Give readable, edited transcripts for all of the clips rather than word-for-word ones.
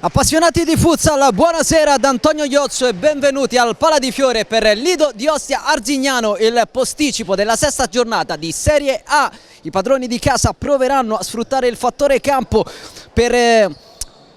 Appassionati di futsal, buonasera da Antonio Iozzo e benvenuti al Pala di Fiore per Lido di Ostia Arzignano, il posticipo della sesta giornata di Serie A. I padroni di casa proveranno a sfruttare il fattore campo per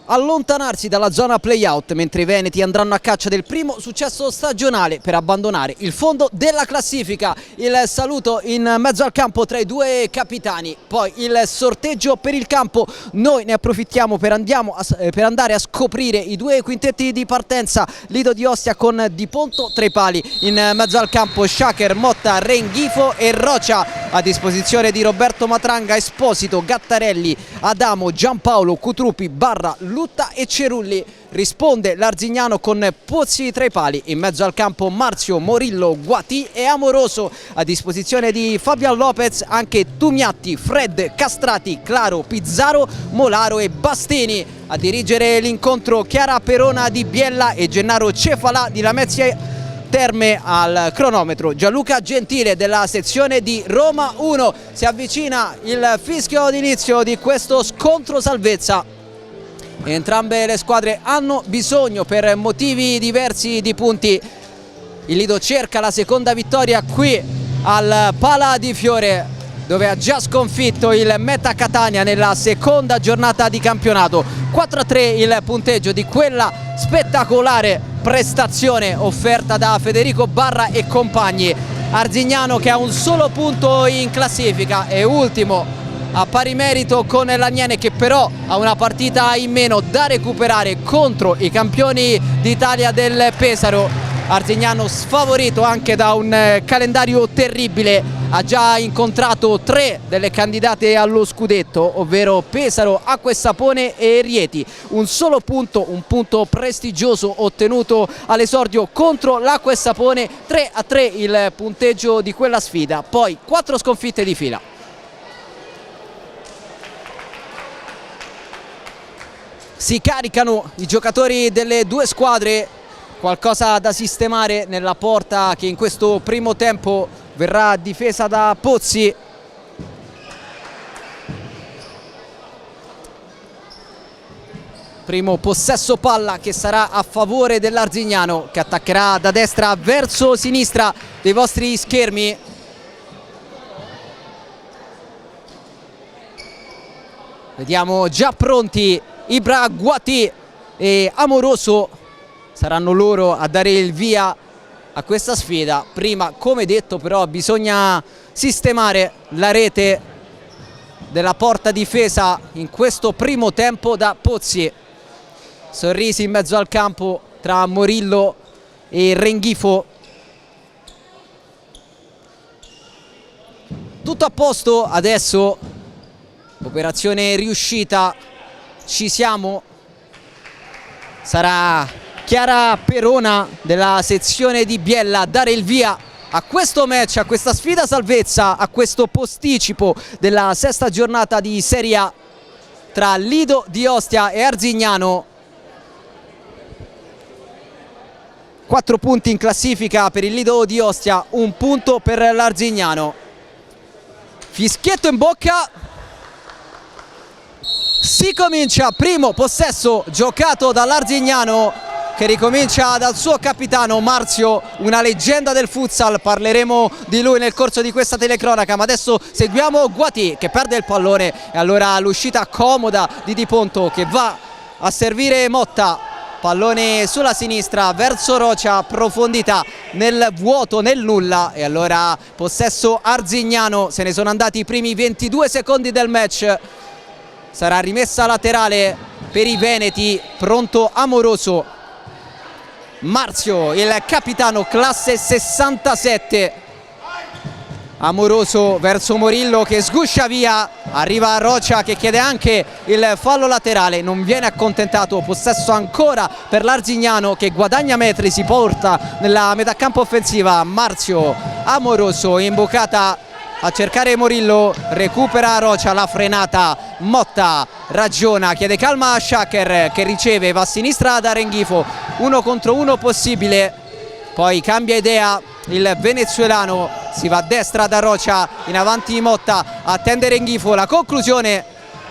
allontanarsi dalla zona play-out, mentre i veneti andranno a caccia del primo successo stagionale per abbandonare il fondo della classifica. Il saluto in mezzo al campo tra i due capitani, poi il sorteggio per il campo. Noi ne approfittiamo per andare a scoprire i due quintetti di partenza. Lido di Ostia con Di Ponto tra i pali, in mezzo al campo Shaker, Motta, Renghifo e Rocia, a disposizione di Roberto Matranga, Esposito, Gattarelli, Adamo, Giampaolo, Cutrupi, Barra, Lutta e Cerulli. Risponde l'Arzignano con Pozzi tra i pali, in mezzo al campo Marzio, Morillo, Guati e Amoroso, a disposizione di Fabian Lopez anche Tumiatti, Fred, Castrati, Claro, Pizzaro, Molaro e Bastini. A dirigere l'incontro Chiara Perona di Biella e Gennaro Cefalà di Lamezia Terme. Al cronometro Gianluca Gentile della sezione di Roma 1. Si avvicina il fischio d'inizio di questo scontro salvezza. Entrambe le squadre hanno bisogno per motivi diversi di punti. Il Lido cerca la seconda vittoria qui al Pala di Fiore, dove ha già sconfitto il Meta Catania nella seconda giornata di campionato. 4-3 il punteggio di quella spettacolare prestazione offerta da Federico Barra e compagni. Arzignano che ha un solo punto in classifica, è ultimo a pari merito con l'Aniene, che però ha una partita in meno da recuperare contro i campioni d'Italia del Pesaro. Arzignano sfavorito anche da un calendario terribile, ha già incontrato 3 delle candidate allo scudetto, ovvero Pesaro, Acqua e Sapone e Rieti. Un solo punto, un punto prestigioso ottenuto all'esordio contro l'Acqua e Sapone. 3-3 il punteggio di quella sfida, poi 4 sconfitte di fila. Si caricano i giocatori delle due squadre, qualcosa da sistemare nella porta che in questo primo tempo verrà difesa da Pozzi. Primo possesso palla che sarà a favore dell'Arzignano, che attaccherà da destra verso sinistra dei vostri schermi. Vediamo già pronti Ibra, Guati e Amoroso. Saranno loro a dare il via a questa sfida. Prima, come detto, però bisogna sistemare la rete della porta difesa in questo primo tempo da Pozzi. Sorrisi in mezzo al campo tra Morillo e Renghifo. Tutto a posto adesso, operazione riuscita, ci siamo. Sarà Chiara Perona della sezione di Biella a dare il via a questo match, a questa sfida salvezza, a questo posticipo della sesta giornata di Serie A tra Lido di Ostia e Arzignano. 4 punti in classifica per il Lido di Ostia, 1 punto per l'Arzignano. Fischietto in bocca. Si comincia, primo possesso giocato dall'Arzignano, che ricomincia dal suo capitano Marzio, una leggenda del futsal. Parleremo di lui nel corso di questa telecronaca, ma adesso seguiamo Guati che perde il pallone e allora l'uscita comoda di Di Ponto che va a servire Motta. Pallone sulla sinistra verso Rocia, profondità nel vuoto, nel nulla, e allora possesso Arzignano. Se ne sono andati i primi 22 secondi del match. Sarà rimessa laterale per i veneti, pronto Amoroso. Marzio, il capitano, classe 67. Amoroso verso Morillo che sguscia via, arriva Rocia che chiede anche il fallo laterale, non viene accontentato. Possesso ancora per l'Arzignano che guadagna metri, si porta nella metà campo offensiva. Marzio, Amoroso, imboccata a cercare Morillo, recupera Rocia, la frenata, Motta ragiona, chiede calma a Shaker che riceve, va a sinistra da Renghifo, 1 contro 1 possibile, poi cambia idea il venezuelano, si va a destra da Rocia, in avanti Motta, attende Renghifo, la conclusione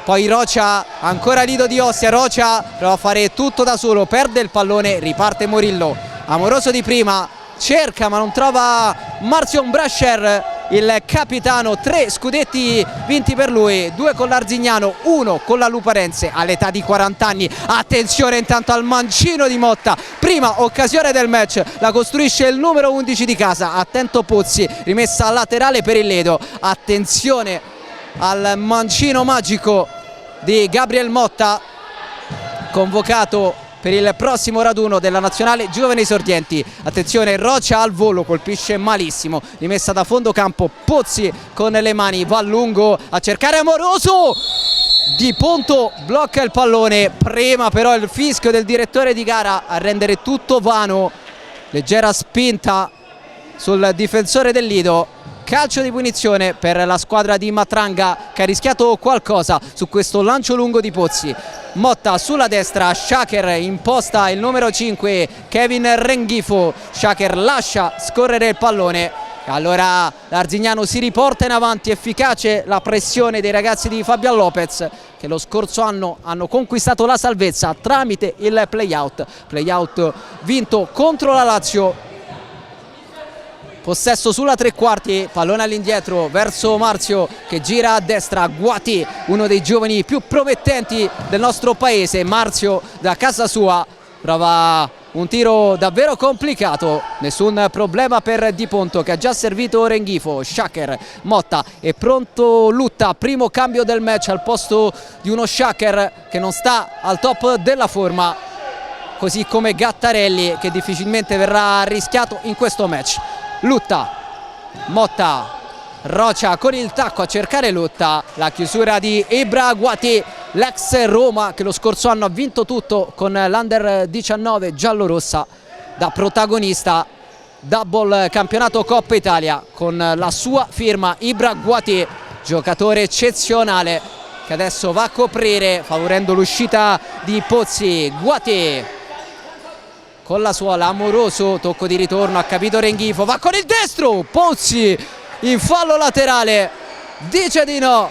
poi Rocia, ancora Lido di Ostia, Rocia prova a fare tutto da solo, perde il pallone, riparte Morillo, Amoroso di prima, cerca ma non trova Marcion Brasher, il capitano. 3 scudetti vinti per lui, 2 con l'Arzignano, 1 con la Luparense all'età di 40 anni. Attenzione intanto al mancino di Motta, prima occasione del match, la costruisce il numero 11 di casa, attento Pozzi, rimessa laterale per il Ledo. Attenzione al mancino magico di Gabriel Motta, convocato per il prossimo raduno della nazionale giovani esordienti. Attenzione, Rocia al volo, colpisce malissimo, rimessa da fondo campo, Pozzi con le mani, va a lungo a cercare Amoroso, Di Ponto blocca il pallone, prema però il fischio del direttore di gara a rendere tutto vano, leggera spinta sul difensore del Lido. Calcio di punizione per la squadra di Matranga che ha rischiato qualcosa su questo lancio lungo di Pozzi. Motta sulla destra, Shaker imposta il numero 5 Kevin Renghifo, Shaker lascia scorrere il pallone, allora l'Arzignano si riporta in avanti, efficace la pressione dei ragazzi di Fabian Lopez che lo scorso anno hanno conquistato la salvezza tramite il play-out vinto contro la Lazio. Possesso sulla tre quarti, pallone all'indietro verso Marzio che gira a destra, Guati, uno dei giovani più promettenti del nostro paese. Marzio da casa sua prova un tiro davvero complicato, nessun problema per Di Ponto che ha già servito Renghifo. Shaker, Motta è pronto, Lutta, primo cambio del match al posto di uno Shaker che non sta al top della forma, così come Gattarelli che difficilmente verrà rischiato in questo match. Lutta, Motta, Rocia con il tacco a cercare Lutta, la chiusura di Ibra Guati, l'ex Roma che lo scorso anno ha vinto tutto con l'Under 19 giallorossa, da protagonista, double campionato Coppa Italia con la sua firma. Ibra Guati, giocatore eccezionale che adesso va a coprire favorendo l'uscita di Pozzi. Guati con la suola, Amoroso, tocco di ritorno, ha capito Renghifo, va con il destro, Pozzi in fallo laterale, dice di no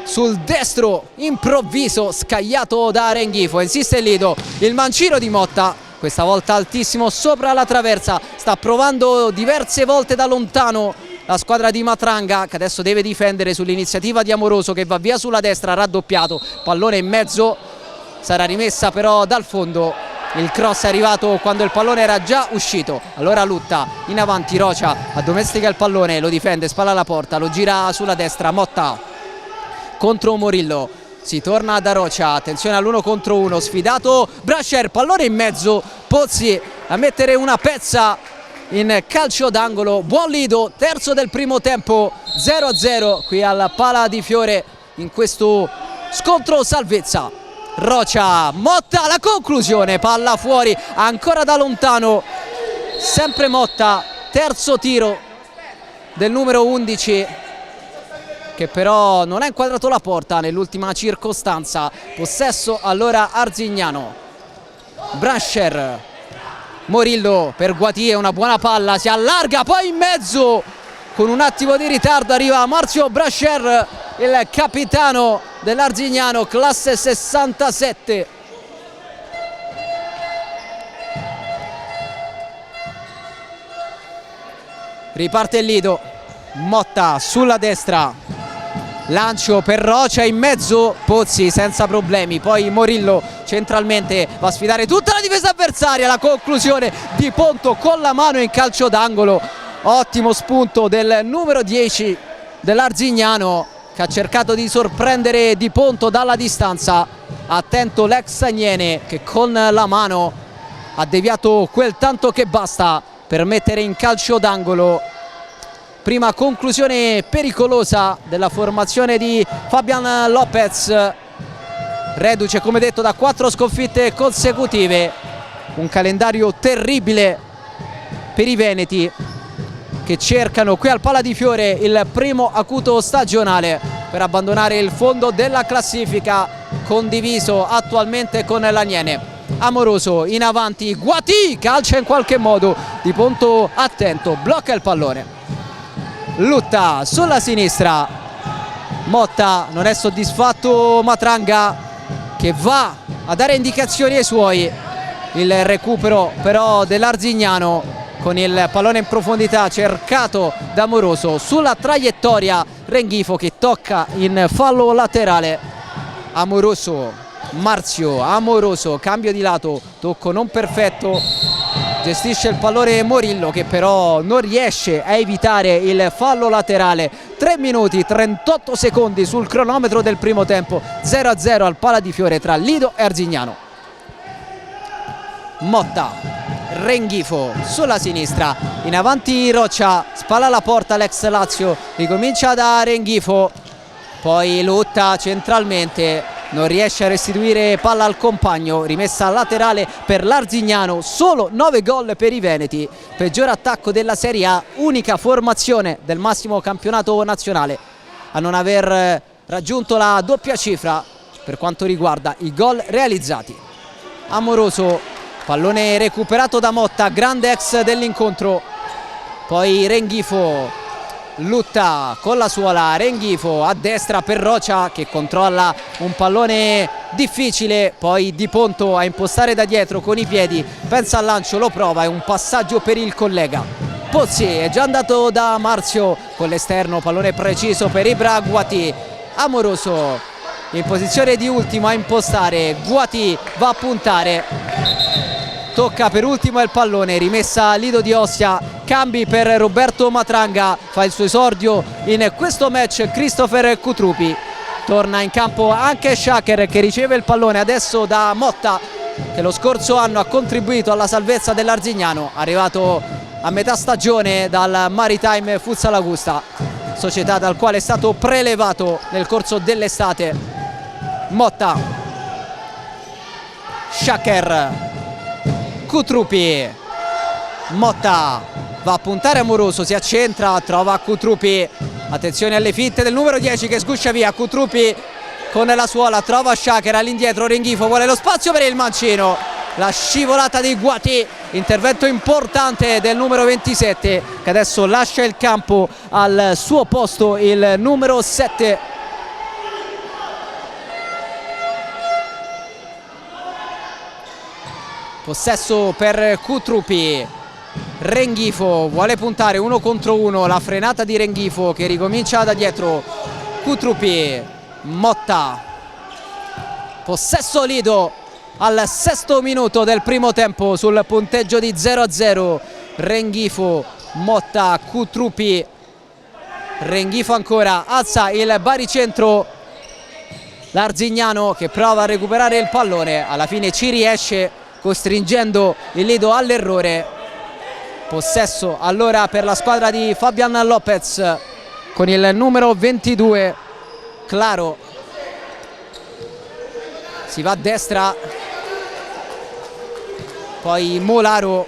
sul destro improvviso scagliato da Renghifo, insiste Lido, il mancino di Motta, questa volta altissimo sopra la traversa, sta provando diverse volte da lontano la squadra di Matranga che adesso deve difendere sull'iniziativa di Amoroso che va via sulla destra, raddoppiato, pallone in mezzo, sarà rimessa però dal fondo. Il cross è arrivato quando il pallone era già uscito, allora Lutta in avanti, Rocia addomestica il pallone, lo difende, spalla alla porta, lo gira sulla destra, Motta contro Morillo, si torna da Rocia, attenzione all'1 contro 1, sfidato Brasher, pallone in mezzo, Pozzi a mettere una pezza in calcio d'angolo. Buon Lido, terzo del primo tempo, 0-0 qui al Pala di Fiore in questo scontro salvezza. Rocia, Motta, la conclusione, palla fuori ancora da lontano, sempre Motta, terzo tiro del numero 11 che però non ha inquadrato la porta nell'ultima circostanza. Possesso allora Arzignano, Brasher, Morillo per Guati, una buona palla, si allarga, poi in mezzo con un attimo di ritardo arriva Marzio Brasher, il capitano dell'Arzignano, classe 67. Riparte il Lido, Motta sulla destra, lancio per Rocia in mezzo, Pozzi senza problemi, poi Morillo centralmente va a sfidare tutta la difesa avversaria, la conclusione Di Ponto con la mano in calcio d'angolo, ottimo spunto del numero 10 dell'Arzignano che ha cercato di sorprendere Di Ponto dalla distanza. Attento l'ex Agnene che con la mano ha deviato quel tanto che basta per mettere in calcio d'angolo. Prima conclusione pericolosa della formazione di Fabian Lopez, reduce come detto da 4 sconfitte consecutive, un calendario terribile per i veneti che cercano qui al Pala di Fiore il primo acuto stagionale per abbandonare il fondo della classifica condiviso attualmente con l'Aniene. Amoroso in avanti, Guati calcia in qualche modo, Di Ponto attento, blocca il pallone. Lutta sulla sinistra, Motta non è soddisfatto, Matranga che va a dare indicazioni ai suoi. Il recupero però dell'Arzignano con il pallone in profondità cercato da Amoroso, sulla traiettoria Renghifo che tocca in fallo laterale. Amoroso, Marzio, Amoroso, cambio di lato, tocco non perfetto, gestisce il pallone Morillo che però non riesce a evitare il fallo laterale. 3 minuti 38 secondi sul cronometro del primo tempo, 0-0 al Pala di Fiore tra Lido e Arzignano. Motta, Renghifo sulla sinistra, in avanti Roccia, spalla alla porta l'ex Lazio, ricomincia da Renghifo, poi lotta centralmente, non riesce a restituire palla al compagno, rimessa laterale per l'Arzignano. Solo 9 gol per i veneti, peggior attacco della Serie A, unica formazione del massimo campionato nazionale a non aver raggiunto la doppia cifra per quanto riguarda i gol realizzati. Amoroso, pallone recuperato da Motta, grande ex dell'incontro, poi Renghifo lutta con la suola, Renghifo a destra per Rocia che controlla un pallone difficile, poi Di Ponto a impostare da dietro con i piedi, pensa al lancio, lo prova, è un passaggio per il collega. Pozzi è già andato da Marzio con l'esterno, pallone preciso per Ibra Guati. Amoroso in posizione di ultimo a impostare, Guati va a puntare, tocca per ultimo il pallone, rimessa Lido di Ostia, cambi per Roberto Matranga, fa il suo esordio in questo match Christopher Cutrupi, torna in campo anche Shaker che riceve il pallone adesso da Motta che lo scorso anno ha contribuito alla salvezza dell'Arzignano, arrivato a metà stagione dal Maritime Futsal Augusta, società dal quale è stato prelevato nel corso dell'estate. Motta, Shaker, Cutrupi, Motta va a puntare Amoroso, si accentra, trova Cutrupi, attenzione alle finte del numero 10 che sguscia via. Cutrupi con la suola, trova Shaker all'indietro, Renghifo vuole lo spazio per il mancino, la scivolata di Guati, intervento importante del numero 27 che adesso lascia il campo, al suo posto il numero 7. Possesso per Cutrupi, Renghifo vuole puntare 1 contro 1, la frenata di Renghifo che ricomincia da dietro. Cutrupi, Motta, possesso Lido al 6° minuto del primo tempo sul punteggio di 0-0. Renghifo, Motta, Cutrupi, Renghifo ancora, alza il baricentro, l'Arzignano che prova a recuperare il pallone, alla fine ci riesce costringendo il Lido all'errore. Possesso allora per la squadra di Fabian Lopez con il numero 22 Claro, si va a destra, poi Molaro,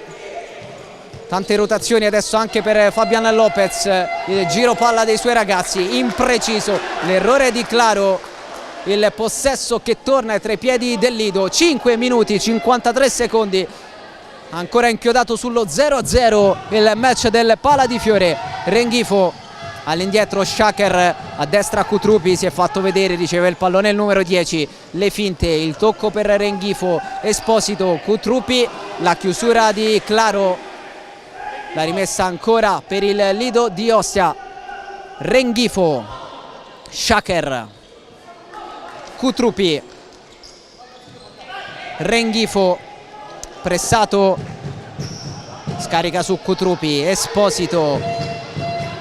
tante rotazioni adesso anche per Fabian Lopez, il giro palla dei suoi ragazzi impreciso, l'errore di Claro, il possesso che torna tra i piedi del Lido. 5 minuti 53 secondi, ancora inchiodato sullo 0-0 il match del Pala di Fiore. Renghifo all'indietro, Shaker a destra, Cutrupi si è fatto vedere, riceve il pallone il numero 10, le finte, il tocco per Renghifo, Esposito, Cutrupi, la chiusura di Claro, la rimessa ancora per il Lido di Ostia. Renghifo, Shaker, Cutrupi, Renghifo pressato, scarica su Cutrupi, Esposito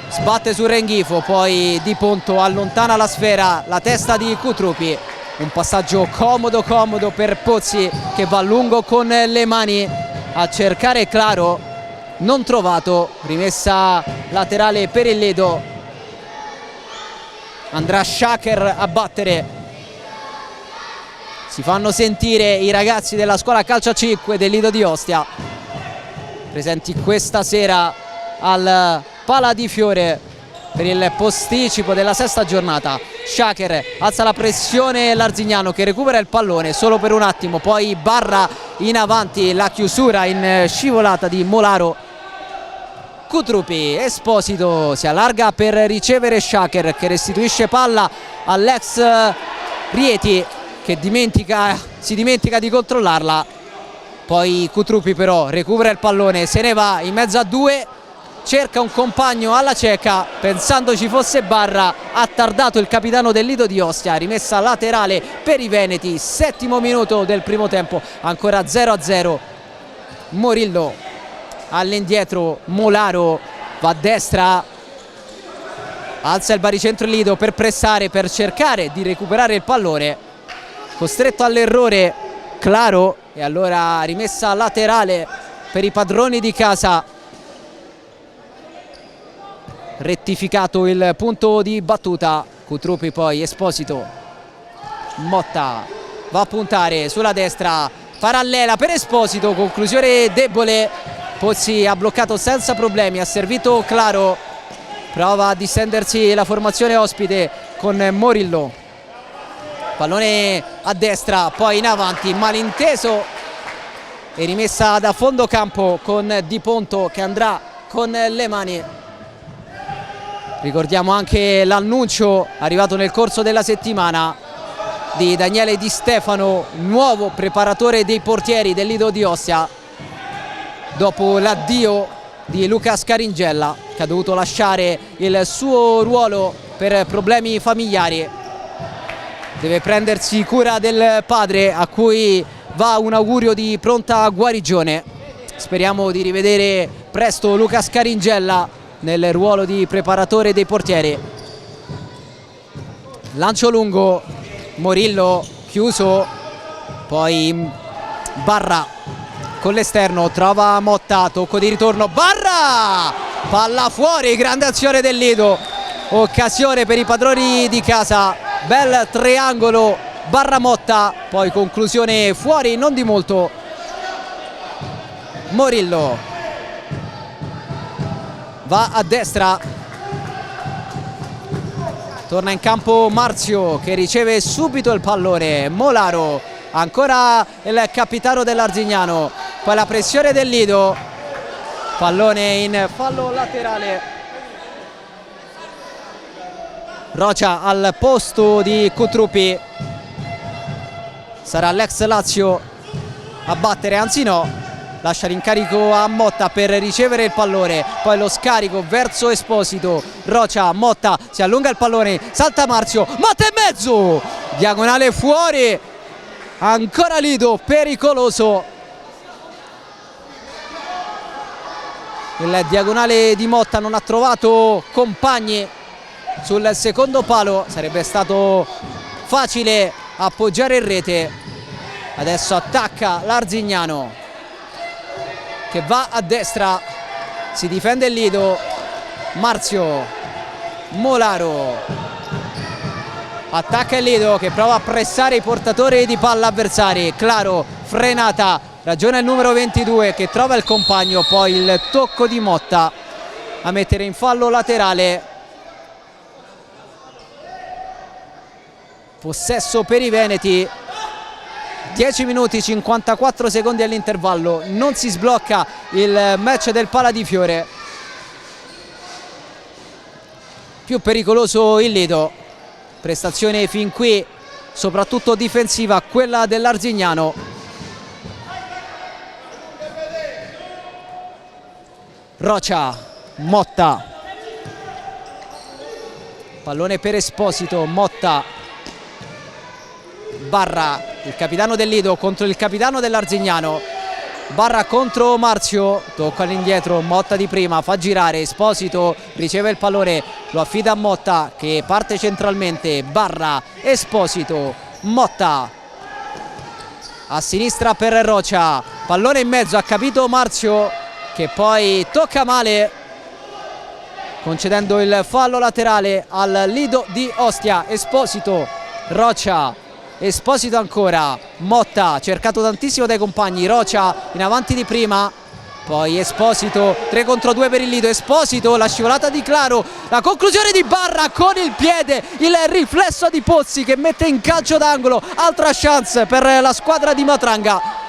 sbatte su Renghifo, poi Di Ponto allontana la sfera, la testa di Cutrupi, un passaggio comodo per Pozzi che va lungo con le mani a cercare Claro, non trovato, rimessa laterale per il Lido, andrà Shaker a battere. Si fanno sentire i ragazzi della scuola calcio a 5 del Lido di Ostia, presenti questa sera al Pala di Fiore per il posticipo della 6ª giornata. Shaker alza la pressione, l'Arzignano che recupera il pallone solo per un attimo, poi barra in avanti, la chiusura in scivolata di Molaro. Cutrupi. Esposito si allarga per ricevere Shaker, che restituisce palla all'ex Rieti, che si dimentica di controllarla. Poi Cutrupi però recupera il pallone, se ne va in mezzo a due, cerca un compagno alla cieca pensando ci fosse Barra, ha tardato il capitano del Lido di Ostia, rimessa laterale per i veneti, 7° minuto del primo tempo, ancora 0-0. Morillo all'indietro, Molaro va a destra, alza il baricentro il Lido per pressare, per cercare di recuperare il pallone, costretto all'errore Claro, e allora rimessa laterale per i padroni di casa. Rettificato il punto di battuta. Cutrupi poi, Esposito, Motta va a puntare sulla destra, parallela per Esposito, conclusione debole. Pozzi ha bloccato senza problemi, ha servito Claro, prova a distendersi la formazione ospite con Morillo, pallone a destra, poi in avanti, malinteso e rimessa da fondo campo con Di Ponto che andrà con le mani. Ricordiamo anche l'annuncio arrivato nel corso della settimana di Daniele Di Stefano, nuovo preparatore dei portieri del Lido di Ostia, dopo l'addio di Luca Scaringella, che ha dovuto lasciare il suo ruolo per problemi familiari. Deve prendersi cura del padre, a cui va un augurio di pronta guarigione. Speriamo di rivedere presto Luca Scaringella nel ruolo di preparatore dei portieri. Lancio lungo, Morillo chiuso, poi Barra con l'esterno, trova Motta, tocco di ritorno, Barra, palla fuori, grande azione del Lido, occasione per i padroni di casa, bel triangolo Barra Motta, poi conclusione fuori, non di molto. Morillo va a destra, torna in campo Marzio che riceve subito il pallone. Molaro, ancora il capitano dell'Arzignano, poi la pressione del Lido, pallone in fallo laterale. Rocia al posto di Cutrupi, sarà l'ex Lazio a battere, anzi no, lascia l'incarico a Motta per ricevere il pallone, poi lo scarico verso Esposito. Rocia, Motta, si allunga il pallone, salta Marzio, Motta in mezzo, diagonale fuori, ancora Lido, pericoloso il diagonale di Motta, non ha trovato compagni sul secondo palo, sarebbe stato facile appoggiare in rete. Adesso attacca l'Arzignano che va a destra, si difende il Lido. Marzio, Molaro, attacca il Lido che prova a pressare i portatori di palla avversari. Claro, frenata, ragiona il numero 22 che trova il compagno, poi il tocco di Motta a mettere in fallo laterale. Possesso per i veneti, 10 minuti 54 secondi all'intervallo, non si sblocca il match del Pala di Fiore. Più pericoloso il Lido, prestazione fin qui soprattutto difensiva quella dell'Arzignano. Rocia, Motta, pallone per Esposito, Motta, Barra, il capitano del Lido contro il capitano dell'Arzignano. Barra contro Marzio, tocca all'indietro, Motta di prima, fa girare, Esposito riceve il pallone, lo affida a Motta che parte centralmente. Barra, Esposito, Motta a sinistra per Rocia, pallone in mezzo, ha capito Marzio che poi tocca male, concedendo il fallo laterale al Lido di Ostia. Esposito, Rocia, Esposito ancora, Motta cercato tantissimo dai compagni, Rocia in avanti di prima, poi Esposito, 3 contro 2 per il Lido. Esposito, la scivolata di Claro, la conclusione di Barra con il piede, il riflesso di Pozzi che mette in calcio d'angolo. Altra chance per la squadra di Matranga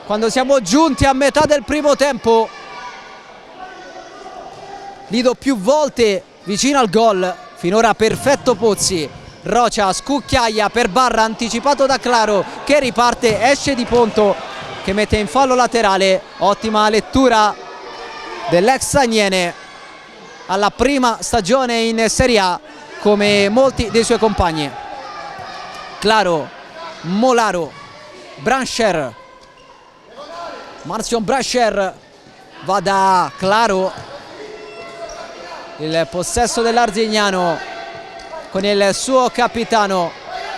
quando siamo giunti a metà del primo tempo. Lido più volte vicino al gol, finora perfetto Pozzi. Rocia scucchiaia per Barra, anticipato da Claro che riparte, esce Di Ponto che mette in fallo laterale. Ottima lettura dell'ex Aniene alla prima stagione in Serie A come molti dei suoi compagni. Claro, Molaro, Brancher, Marcion Brancher va da Claro. Il possesso dell'Arzignano con il suo capitano,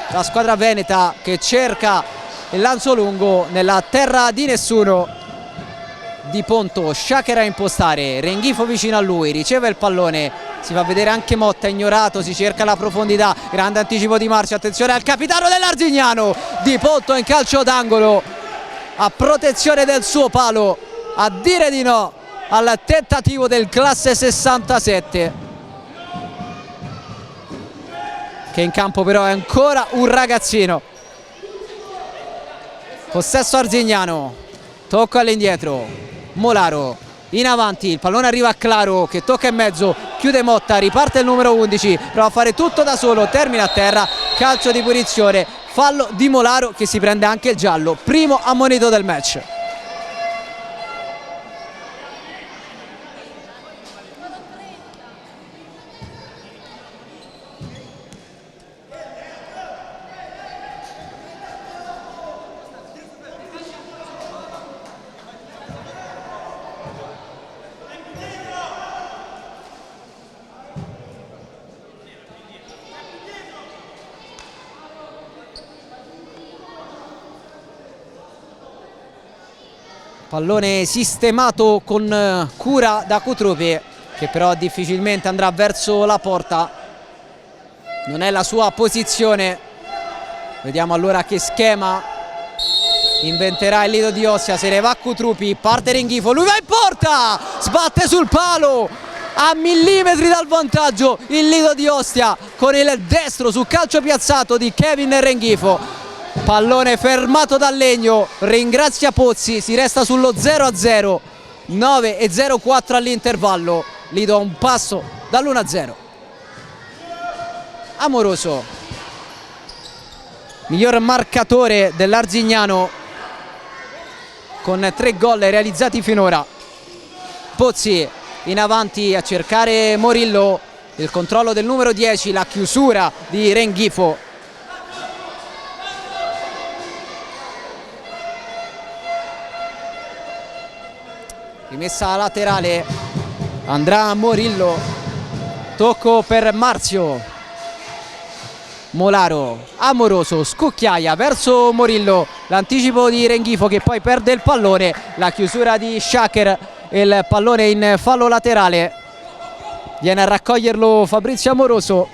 la squadra veneta che cerca il lancio lungo nella terra di nessuno. Di Ponto, Shaker a impostare, Renghifo vicino a lui, riceve il pallone, si fa vedere anche Motta, ignorato, si cerca la profondità, grande anticipo di Marcio, attenzione al capitano dell'Arzignano. Di Ponto in calcio d'angolo a protezione del suo palo, a dire di no al tentativo del classe 67, che in campo però è ancora un ragazzino. Possesso Arzignano, tocco all'indietro, Molaro in avanti, il pallone arriva a Claro che tocca in mezzo, chiude Motta, riparte il numero 11, prova a fare tutto da solo, termina a terra, calcio di punizione, fallo di Molaro che si prende anche il giallo, primo ammonito del match. Pallone sistemato con cura da Cutrupi, che però difficilmente andrà verso la porta, non è la sua posizione. Vediamo allora che schema inventerà il Lido di Ostia. Se ne va Cutrupi, parte Renghifo, lui va in porta, sbatte sul palo a millimetri dal vantaggio il Lido di Ostia con il destro su calcio piazzato di Kevin Renghifo. Pallone fermato dal Legno, ringrazia Pozzi, si resta sullo 0-0, 9:04 all'intervallo, Lido a un passo dall'1-0. Amoroso, miglior marcatore dell'Arzignano con 3 gol realizzati finora. Pozzi in avanti a cercare Morillo, il controllo del numero 10, la chiusura di Renghifo. Rimessa laterale, andrà Morillo, tocco per Marzio, Molaro, Amoroso, scucchiaia verso Morillo, l'anticipo di Renghifo che poi perde il pallone, la chiusura di Shaker, il pallone in fallo laterale, viene a raccoglierlo Fabrizio Amoroso.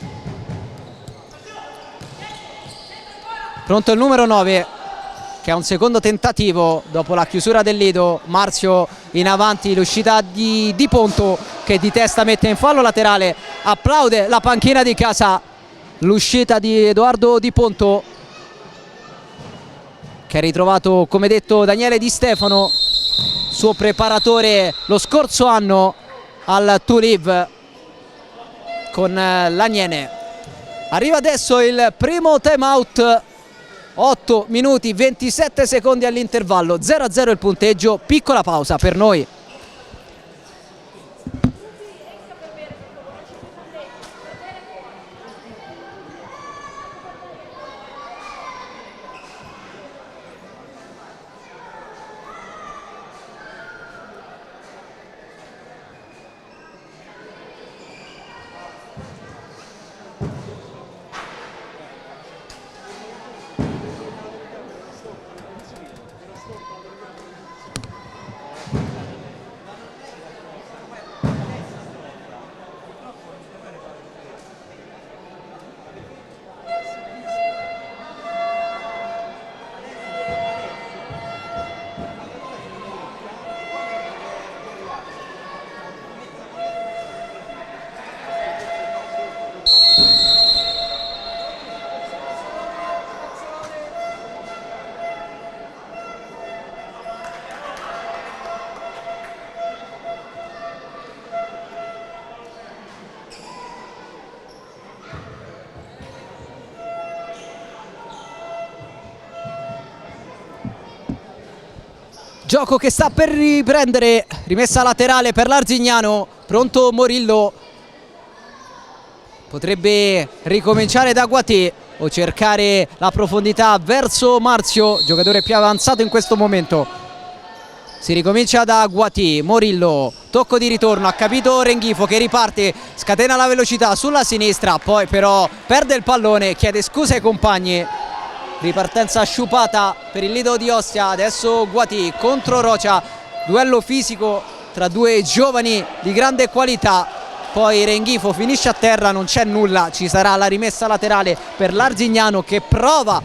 Pronto il numero 9 che ha un secondo tentativo dopo la chiusura del Lido. Marzio in avanti, l'uscita di Di Ponto che di testa mette in fallo laterale, applaude la panchina di casa l'uscita di Edoardo Di Ponto, che ha ritrovato, come detto, Daniele Di Stefano, suo preparatore lo scorso anno al Toulouse con l'Aniene. Arriva adesso il primo time out, 8 minuti 27 secondi all'intervallo, 0-0 il punteggio, piccola pausa per noi. Gioco che sta per riprendere, rimessa laterale per l'Arzignano, pronto Morillo, potrebbe ricominciare da Guatì o cercare la profondità verso Marzio, giocatore più avanzato in questo momento. Si ricomincia da Guatì, Morillo, tocco di ritorno, ha capito Renghifo che riparte, scatena la velocità sulla sinistra, poi però perde il pallone, chiede scusa ai compagni. Ripartenza sciupata per il Lido di Ostia, adesso Guatì contro Rocia, duello fisico tra due giovani di grande qualità, poi Renghifo finisce a terra, non c'è nulla, ci sarà la rimessa laterale per l'Arzignano che prova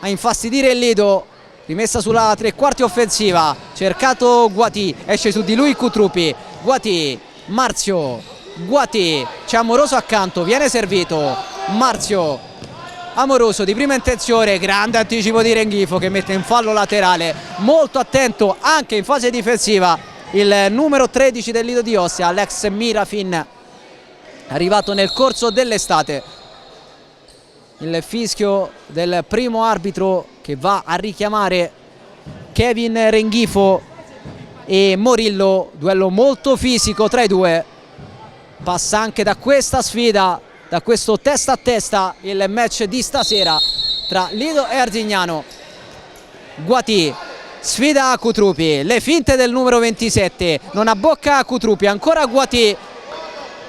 a infastidire il Lido, rimessa sulla tre quarti offensiva, cercato Guatì, esce su di lui Cutrupi, Guatì, Marzio, Guatì, c'è Amoroso accanto, viene servito, Marzio, Amoroso di prima intenzione, grande anticipo di Renghifo che mette in fallo laterale, molto attento anche in fase difensiva il numero 13 del Lido di Ostia, l'ex Mirafin, arrivato nel corso dell'estate. Il fischio del primo arbitro che va a richiamare Kevin Renghifo e Morillo, duello molto fisico tra i due, passa anche da questa sfida, da questo testa a testa il match di stasera tra Lido e Arzignano. Guatì sfida Cutrupi, le finte del numero 27, non abbocca Cutrupi, ancora Guatì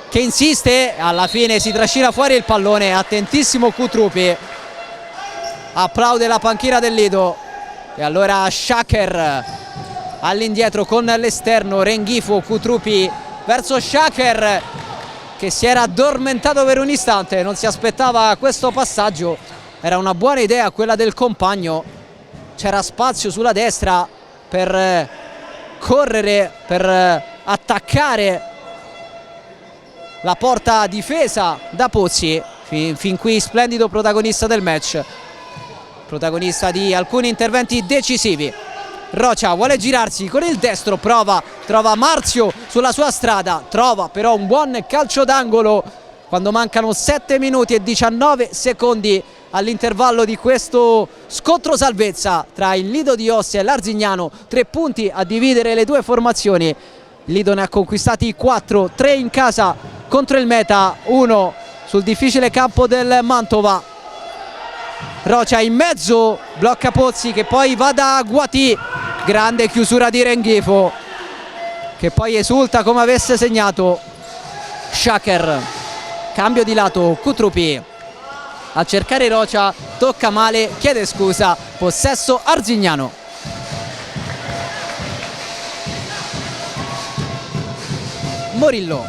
che insiste, alla fine si trascina fuori il pallone, attentissimo Cutrupi, applaude la panchina del Lido e allora Shaker all'indietro con l'esterno, Renghifo, Cutrupi verso Shaker che si era addormentato per un istante, non si aspettava questo passaggio, era una buona idea quella del compagno, c'era spazio sulla destra per correre, per attaccare la porta difesa da Pozzi, fin qui splendido protagonista del match, protagonista di alcuni interventi decisivi. Rocia vuole girarsi con il destro, trova Marzio sulla sua strada, trova però un buon calcio d'angolo quando mancano 7 minuti e 19 secondi all'intervallo di questo scontro salvezza tra il Lido di Ostia e l'Arzignano, 3 punti a dividere le due formazioni. Il Lido ne ha conquistati 4, 3 in casa contro il Meta, 1 sul difficile campo del Mantova. Rocia in mezzo, blocca Pozzi che poi va da Guatì, grande chiusura di Renghifo che poi esulta come avesse segnato. Shaker, cambio di lato, Cutrupi a cercare Rocia, tocca male, chiede scusa, possesso Arzignano. Morillo,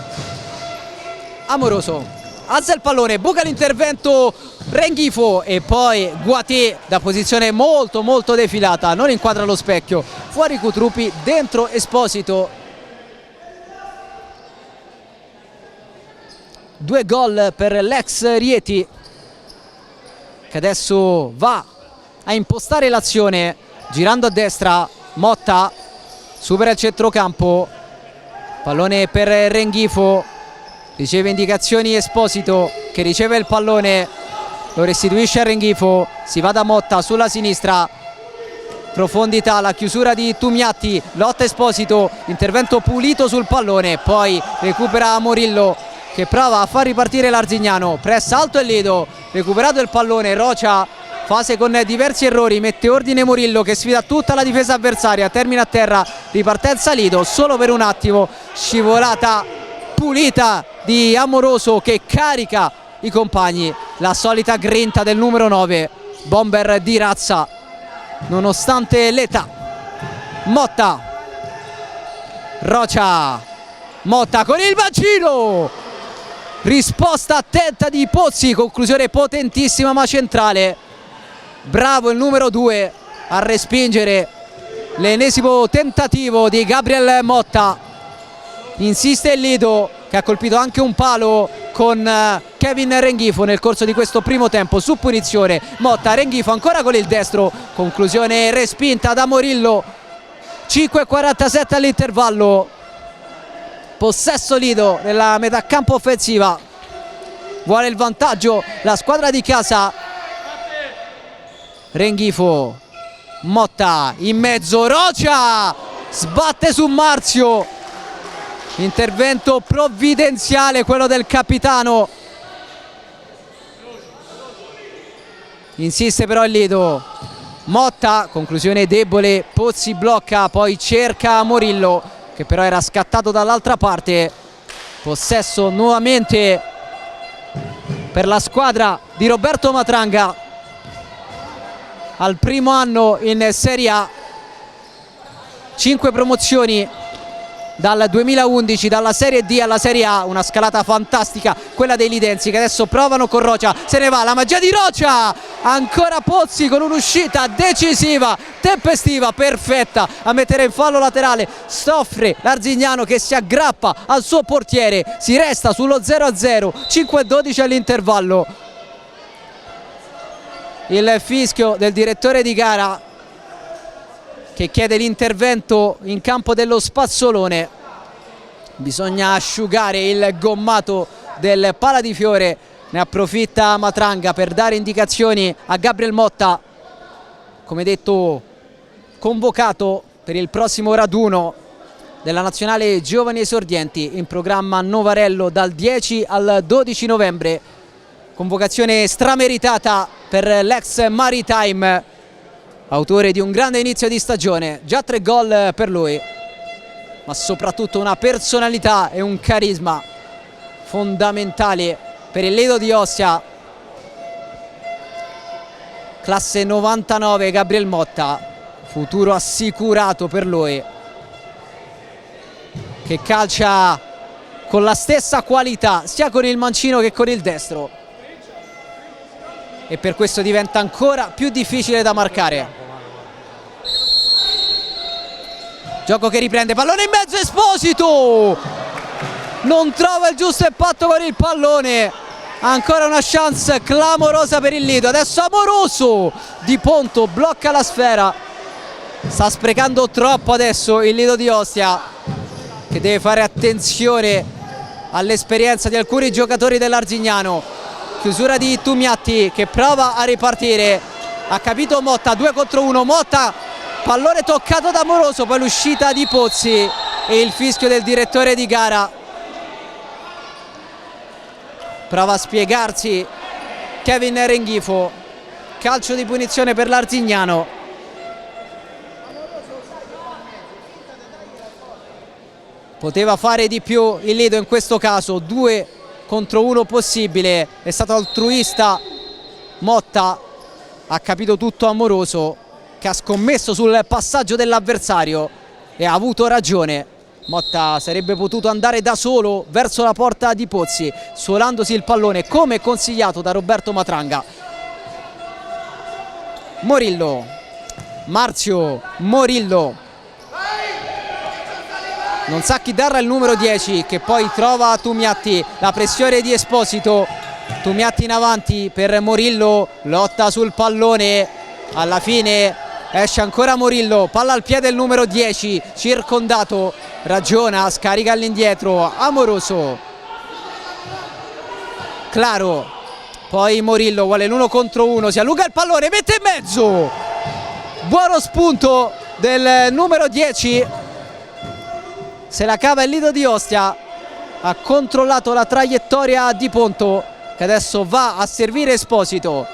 Amoroso, alza il pallone, buca l'intervento Renghifo e poi Guatì da posizione molto defilata, non inquadra lo specchio, fuori Cutrupi, dentro Esposito. 2 gol per l'ex Rieti che adesso va a impostare l'azione girando a destra, Motta supera il centrocampo, pallone per Renghifo, riceve indicazioni Esposito che riceve il pallone, lo restituisce a Renghifo, si va da Motta sulla sinistra, profondità, la chiusura di Tumiatti, lotta Esposito, intervento pulito sul pallone, poi recupera Morillo che prova a far ripartire l'Arzignano, pressa alto il Lido, recuperato il pallone, Rocia fase con diversi errori, mette ordine Morillo che sfida tutta la difesa avversaria, termina a terra, ripartenza Lido solo per un attimo, scivolata pulita di Amoroso che carica i compagni, la solita grinta del numero 9, bomber di razza nonostante l'età. Motta, Rocia, Motta con il bacino, risposta attenta di Pozzi, conclusione potentissima ma centrale, bravo il numero 2 a respingere l'ennesimo tentativo di Gabriel Motta, insiste il Lido che ha colpito anche un palo con Kevin Renghifo nel corso di questo primo tempo su punizione. Motta, Renghifo ancora con il destro, conclusione respinta da Morillo, 5:47 all'intervallo, possesso Lido nella metà campo offensiva, vuole il vantaggio la squadra di casa. Renghifo, Motta in mezzo, Rocia sbatte su Marzio, intervento provvidenziale quello del capitano. Insiste però il Lido, Motta, conclusione debole, Pozzi blocca, poi cerca Morillo che però era scattato dall'altra parte. Possesso nuovamente per la squadra di Roberto Matranga al primo anno in Serie A, 5 promozioni dal 2011, dalla Serie D alla Serie A, una scalata fantastica quella dei lidensi che adesso provano con Rocia, se ne va la magia di Rocia, ancora Pozzi con un'uscita decisiva, tempestiva, perfetta a mettere in fallo laterale, soffre l'Arzignano che si aggrappa al suo portiere, si resta sullo 0-0, 5-12 all'intervallo. Il fischio del direttore di gara che chiede l'intervento in campo dello Spazzolone. Bisogna asciugare il gommato del Pala di Fiore, ne approfitta Matranga per dare indicazioni a Gabriel Motta, come detto convocato per il prossimo raduno della Nazionale Giovani Esordienti in programma a Novarello dal 10 al 12 novembre. Convocazione strameritata per l'ex Maritime, autore di un grande inizio di stagione, già 3 gol per lui, ma soprattutto una personalità e un carisma fondamentali per il Lido di Ostia. Classe 99 Gabriel Motta, futuro assicurato per lui, che calcia con la stessa qualità sia con il mancino che con il destro, e per questo diventa ancora più difficile da marcare. Gioco che riprende, pallone in mezzo, Esposito non trova il giusto impatto con il pallone, ancora una chance clamorosa per il Lido. Adesso Amoroso di Ponto blocca la sfera, sta sprecando troppo adesso il Lido di Ostia, che deve fare attenzione all'esperienza di alcuni giocatori dell'Arzignano. Chiusura di Tumiatti che prova a ripartire, ha capito Motta, 2 contro 1, Motta, pallone toccato da Amoroso, poi l'uscita di Pozzi e il fischio del direttore di gara. Prova a spiegarsi Kevin Renghifo, calcio di punizione per l'Arzignano. Poteva fare di più il Lido in questo caso, 2 contro 1 possibile, è stato altruista Motta, ha capito tutto Amoroso che ha scommesso sul passaggio dell'avversario e ha avuto ragione. Motta sarebbe potuto andare da solo verso la porta di Pozzi, suolandosi il pallone come consigliato da Roberto Matranga. Morillo, Marzio, Morillo, non sa chi darà il numero 10 che poi trova Tumiatti, la pressione di Esposito, Tumiatti in avanti per Morillo, lotta sul pallone, alla fine esce ancora Morillo, palla al piede il numero 10, circondato, ragiona, scarica all'indietro, Amoroso, Claro, poi Morillo vuole l'1 contro 1, si allunga il pallone, mette in mezzo, buono spunto del numero 10, se la cava il Lido di Ostia, ha controllato la traiettoria di Ponto che adesso va a servire Esposito.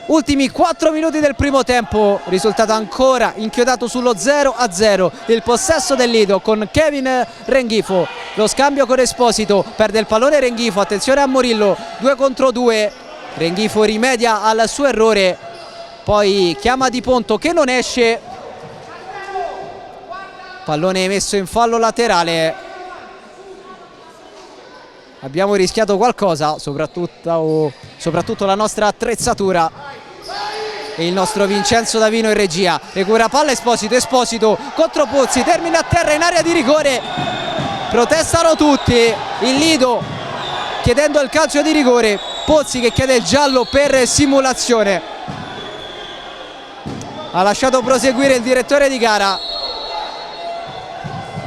Ultimi 4 minuti del primo tempo, risultato ancora inchiodato sullo 0-0, il possesso del Lido con Kevin Renghifo, lo scambio con Esposito, perde il pallone Renghifo, attenzione a Morillo, 2 contro 2, Renghifo rimedia al suo errore, poi chiama Di Ponto che non esce, pallone messo in fallo laterale. Abbiamo rischiato qualcosa, soprattutto la nostra attrezzatura e il nostro Vincenzo Davino in regia. Recupera palla Esposito, Esposito contro Pozzi, termina a terra in area di rigore, protestano tutti, il Lido chiedendo il calcio di rigore, Pozzi che chiede il giallo per simulazione. Ha lasciato proseguire il direttore di gara,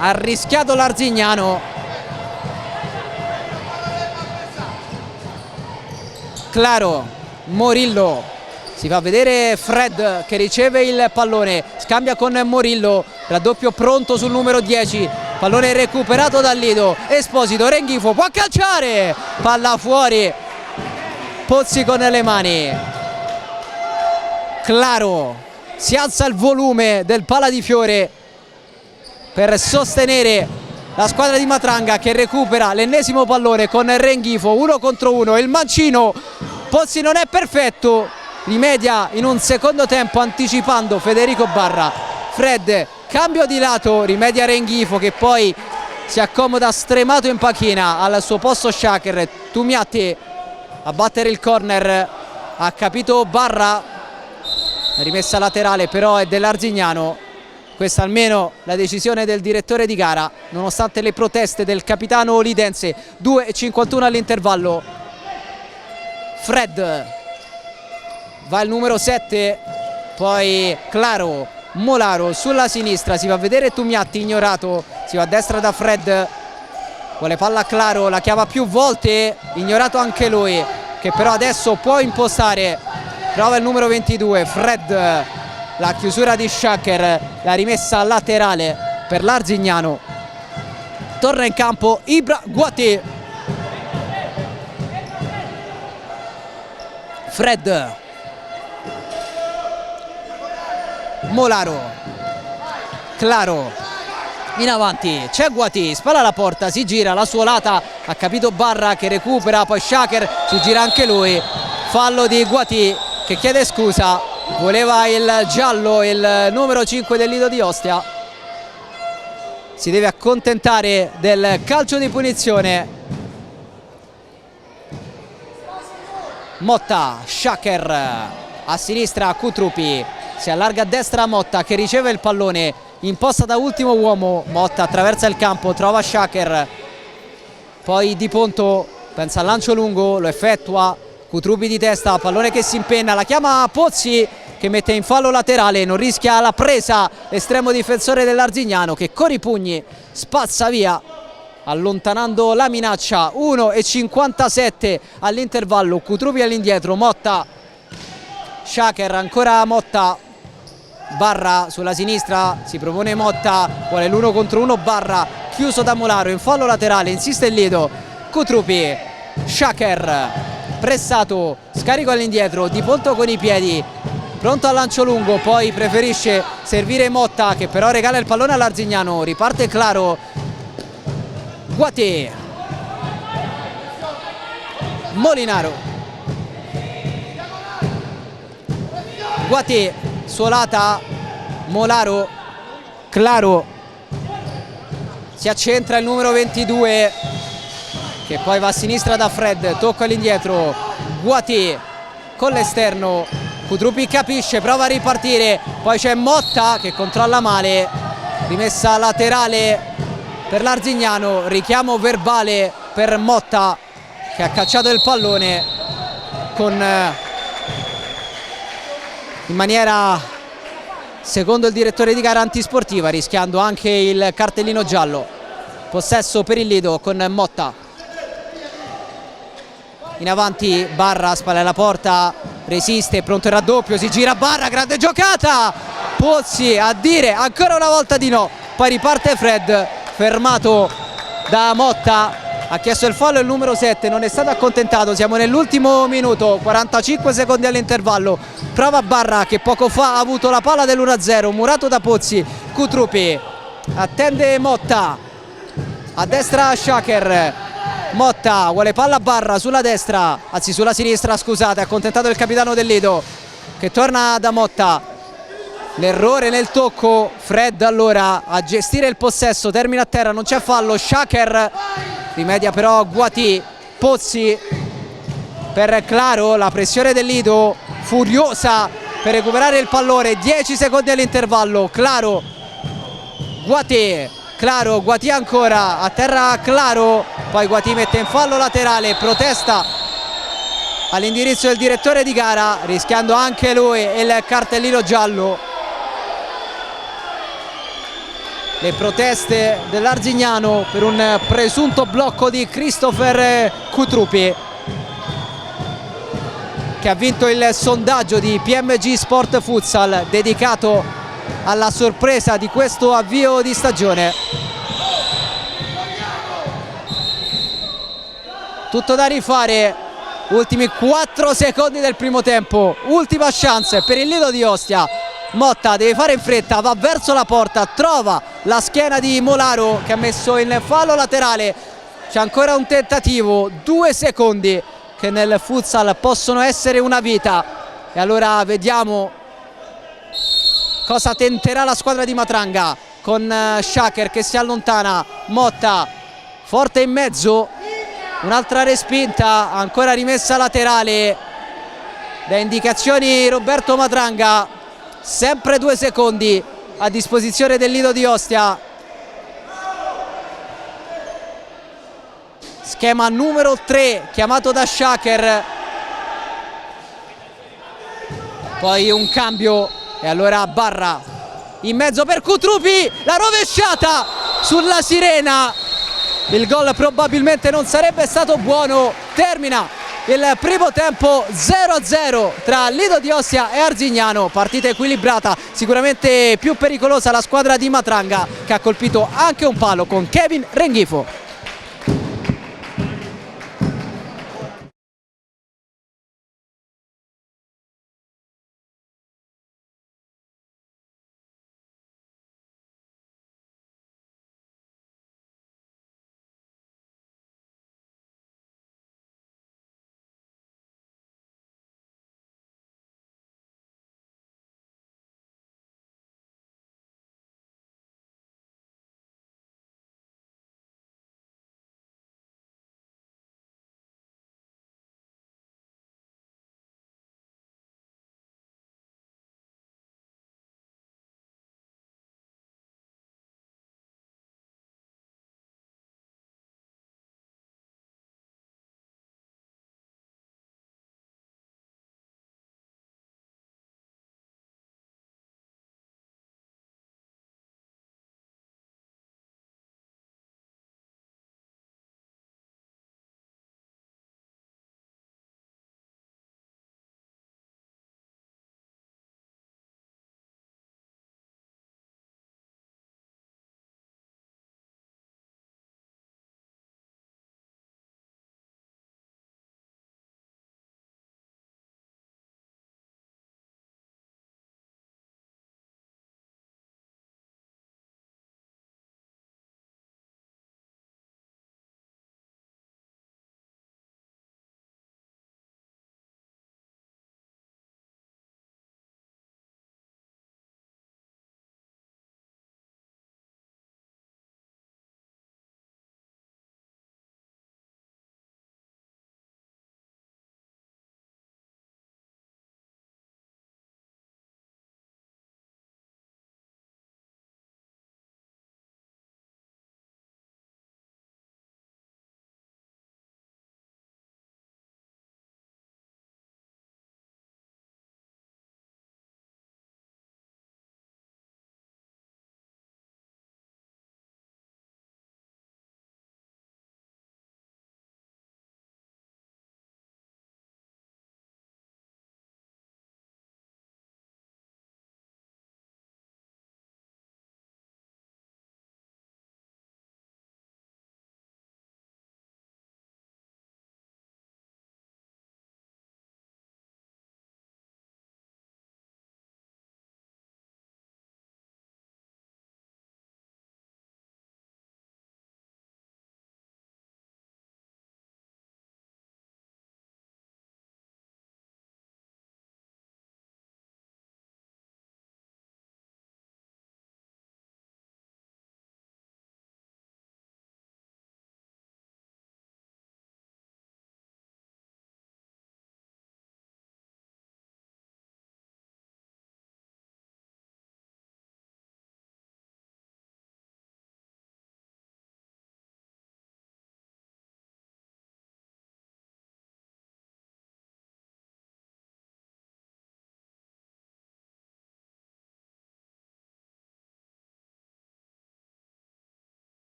ha rischiato l'Arzignano. Claro, Morillo, Si fa vedere Fred che riceve il pallone, scambia con Morillo, raddoppio pronto sul numero 10, pallone recuperato da Lido, Esposito, Renghifo, può calciare, palla fuori, Pozzi con le mani, Claro, si alza il volume del Pala di Fiore per sostenere la squadra di Matranga che recupera l'ennesimo pallone con Renghifo, 1 contro 1, il mancino, Pozzi non è perfetto, rimedia in un secondo tempo anticipando Federico Barra. Fred, cambio di lato, rimedia Renghifo che poi si accomoda stremato in panchina, al suo posto Shaker. Tumiatti a battere il corner, ha capito Barra, rimessa laterale però è dell'Arzignano. Questa almeno la decisione del direttore di gara, nonostante le proteste del capitano lidense. 2:51 all'intervallo. Fred, va il numero 7, poi Claro, Molaro sulla sinistra, si va a vedere Tumiatti ignorato, si va a destra da Fred, vuole palla Claro, la chiama più volte, ignorato anche lui, che però adesso può impostare, prova il numero 22, Fred, la chiusura di Shaker, la rimessa laterale per l'Arzignano, torna in campo Ibra Guati. Fred, Molaro, Claro, in avanti, c'è Guati, spalla alla porta, si gira, la suolata, ha capito Barra che recupera, poi Shaker, si gira anche lui, fallo di Guati che chiede scusa, voleva il giallo, il numero 5 del Lido di Ostia, si deve accontentare del calcio di punizione. Motta, Shaker, a sinistra Cutrupi, si allarga a destra Motta che riceve il pallone, imposta da ultimo uomo, Motta attraversa il campo, trova Shaker, poi Di Ponto pensa al lancio lungo, lo effettua, Cutrupi di testa, pallone che si impenna, la chiama Pozzi che mette in fallo laterale, non rischia la presa l'estremo difensore dell'Arzignano che con i pugni spazza via, allontanando la minaccia. 1:57 all'intervallo, Cutrupi all'indietro, Motta, Shaker, ancora Motta, Barra sulla sinistra, si propone Motta, vuole l'1 contro 1 Barra, chiuso da Molaro, in fallo laterale, insiste il Lido, Cutrupi, Shaker, pressato, scarico all'indietro, Di Ponto con i piedi, pronto al lancio lungo, poi preferisce servire Motta che però regala il pallone all'Arzignano, riparte Claro, Guati, Molinaro, Guati, suolata, Molaro, Claro, si accentra il numero 22 che poi va a sinistra da Fred, tocca all'indietro, Guati con l'esterno, Cutrupi capisce, prova a ripartire, poi c'è Motta che controlla male, rimessa laterale per l'Arzignano, richiamo verbale per Motta che ha cacciato il pallone in maniera, secondo il direttore di gara, antisportiva, rischiando anche il cartellino giallo. Possesso per il Lido con Motta, in avanti Barra, spalla alla porta, resiste, pronto il raddoppio, si gira Barra, grande giocata, Pozzi a dire ancora una volta di no, poi riparte Fred, fermato da Motta, ha chiesto il fallo il numero 7, non è stato accontentato, siamo nell'ultimo minuto, 45 secondi all'intervallo, prova Barra che poco fa ha avuto la palla dell'1-0, murato da Pozzi, Cutrupi, attende Motta, a destra Shaker, Motta vuole palla Barra sulla destra, anzi sulla sinistra scusate, ha accontentato il capitano del Lido che torna da Motta, l'errore nel tocco, Fred allora a gestire il possesso, termina a terra, non c'è fallo, Shaker rimedia però Guati, Pozzi per Claro, la pressione del Lido furiosa per recuperare il pallone, 10 secondi all'intervallo, Claro, Guati, Claro, Guati ancora, a terra Claro, poi Guati mette in fallo laterale, protesta all'indirizzo del direttore di gara, rischiando anche lui il cartellino giallo. Le proteste dell'Arzignano per un presunto blocco di Christopher Cutrupi. che ha vinto il sondaggio di PMG Sport Futsal dedicato alla sorpresa di questo avvio di stagione. Tutto da rifare, ultimi 4 secondi del primo tempo, ultima chance per il Lido di Ostia. Motta deve fare in fretta, va verso la porta, trova la schiena di Molaro che ha messo in fallo laterale. C'è ancora un tentativo, 2 secondi che nel futsal possono essere una vita. E allora vediamo cosa tenterà la squadra di Matranga con Shaker che si allontana. Motta forte in mezzo, un'altra respinta, ancora rimessa laterale. Da indicazioni Roberto Matranga, sempre 2 secondi a disposizione del Lido di Ostia. Schema numero 3 chiamato da Shaker, poi un cambio e allora Barra in mezzo per Cutrupi, la rovesciata sulla sirena. Il gol probabilmente non sarebbe stato buono. Termina il primo tempo 0-0 tra Lido di Ostia e Arzignano, partita equilibrata, sicuramente più pericolosa la squadra di Matranga che ha colpito anche un palo con Kevin Renghifo.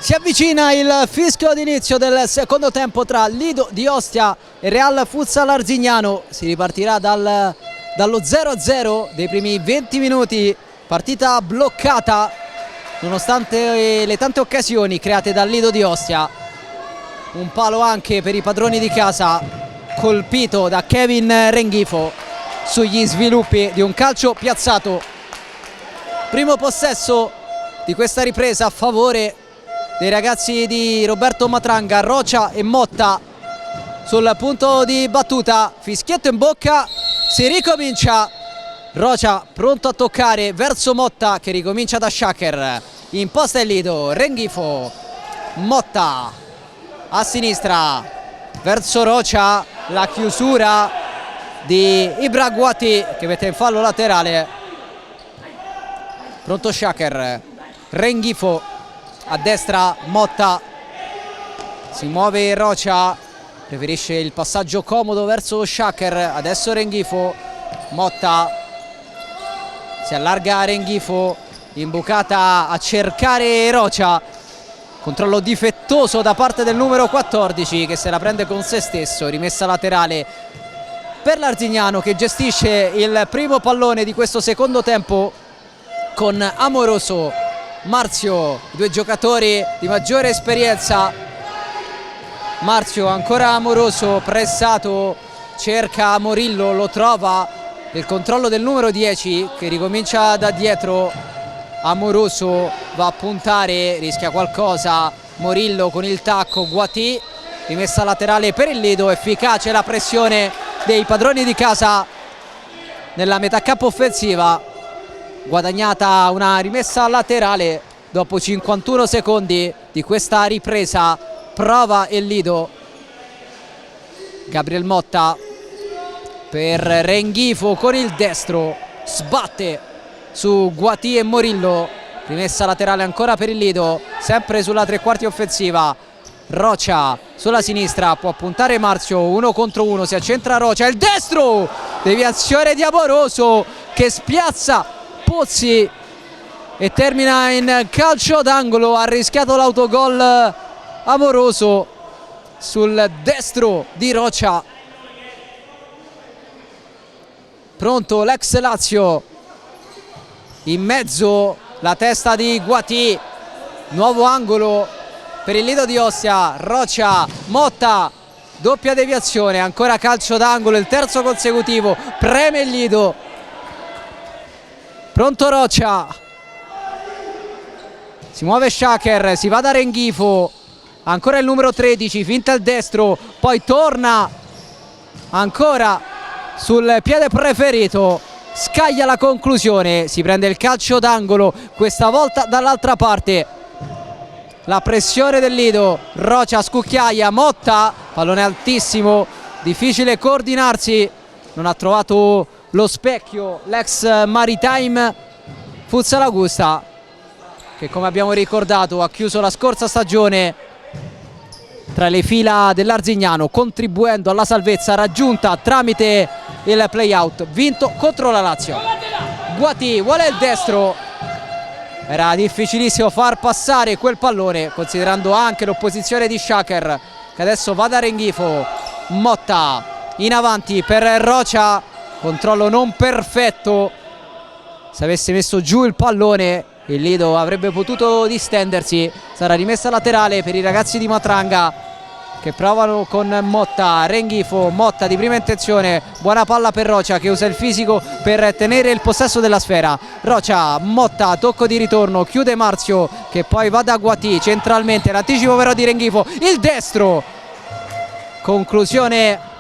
Si avvicina il fischio d'inizio del secondo tempo tra Lido di Ostia e Real Futsal Arzignano. Si ripartirà dallo 0-0 dei primi 20 minuti, partita bloccata nonostante le tante occasioni create dal Lido di Ostia. Un palo anche per i padroni di casa, colpito da Kevin Renghifo sugli sviluppi di un calcio piazzato. Primo possesso di questa ripresa a favore dei ragazzi di Roberto Matranga. Rocia e Motta sul punto di battuta, fischietto in bocca, si ricomincia. Rocia pronto a toccare verso Motta che ricomincia da Shaker. Imposta il Lido, Renghifo, Motta a sinistra verso Rocia, la chiusura di Ibraguati che mette in fallo laterale. Pronto Shaker, Renghifo a destra, Motta, si muove Rocia, preferisce il passaggio comodo verso Shaker. Adesso Renghifo, Motta si allarga Renghifo, imbucata a cercare Rocia, controllo difettoso da parte del numero 14 che se la prende con se stesso. Rimessa laterale per l'Arzignano che gestisce il primo pallone di questo secondo tempo con Amoroso, Marzio, due giocatori di maggiore esperienza. Marzio, ancora Amoroso, pressato, cerca Morillo, lo trova, il controllo del numero 10 che ricomincia da dietro. Amoroso va a puntare, rischia qualcosa, Morillo con il tacco, Guati, rimessa laterale per il Lido, efficace la pressione dei padroni di casa nella metà campo offensiva. Guadagnata una rimessa laterale dopo 51 secondi di questa ripresa. Prova il Lido. Gabriel Motta per Renghifo con il destro, sbatte su Guati e Morillo. Rimessa laterale ancora per il Lido, sempre sulla tre quarti offensiva. Rocia sulla sinistra, può puntare Marzio, 1 contro 1, si accentra Rocia, il destro, deviazione di Amoroso che spiazza Pozzi e termina in calcio d'angolo. Ha rischiato l'autogol Amoroso sul destro di Rocia. Pronto l'ex Lazio, in mezzo la testa di Guati, nuovo angolo per il Lido di Ostia. Rocia, Motta, doppia deviazione, ancora calcio d'angolo, il terzo consecutivo, preme il Lido. Pronto Rocia, si muove Shaker, si va da Renghifo, ancora il numero 13, finta il destro, poi torna ancora sul piede preferito, scaglia la conclusione, si prende il calcio d'angolo, questa volta dall'altra parte. La pressione del Lido, Rocia scucchiaia, Motta, pallone altissimo, difficile coordinarsi, non ha trovato lo specchio l'ex Maritime Futsal Augusta che, come abbiamo ricordato, ha chiuso la scorsa stagione tra le fila dell'Arzignano, contribuendo alla salvezza raggiunta tramite il play-out vinto contro la Lazio. Guati vuole il destro, era difficilissimo far passare quel pallone considerando anche l'opposizione di Shaker che adesso va da Renghifo. Motta in avanti per Rocia, controllo non perfetto, se avesse messo giù il pallone il Lido avrebbe potuto distendersi. Sarà rimessa laterale per i ragazzi di Matranga che provano con Motta. Renghifo, Motta di prima intenzione, buona palla per Rocia che usa il fisico per tenere il possesso della sfera. Rocia, Motta, tocco di ritorno, chiude Marzio che poi va da Guati centralmente, l'anticipo però di Renghifo, il destro, conclusione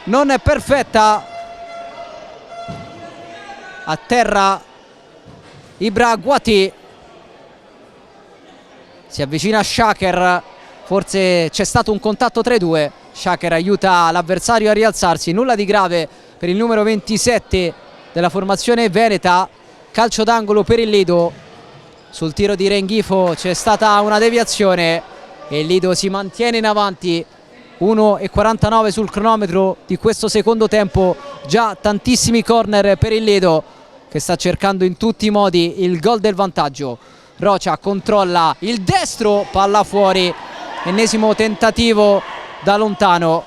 non è perfetta, a terra Ibraguati, si avvicina Shaker, forse c'è stato un contatto tra i due. Shaker aiuta l'avversario a rialzarsi, nulla di grave per il numero 27 della formazione veneta. Calcio d'angolo per il Lido, sul tiro di Renghifo c'è stata una deviazione e il Lido si mantiene in avanti. 1:49 sul cronometro di questo secondo tempo, già tantissimi corner per il Lido che sta cercando in tutti i modi il gol del vantaggio. Rocia controlla il destro, palla fuori, ennesimo tentativo da lontano,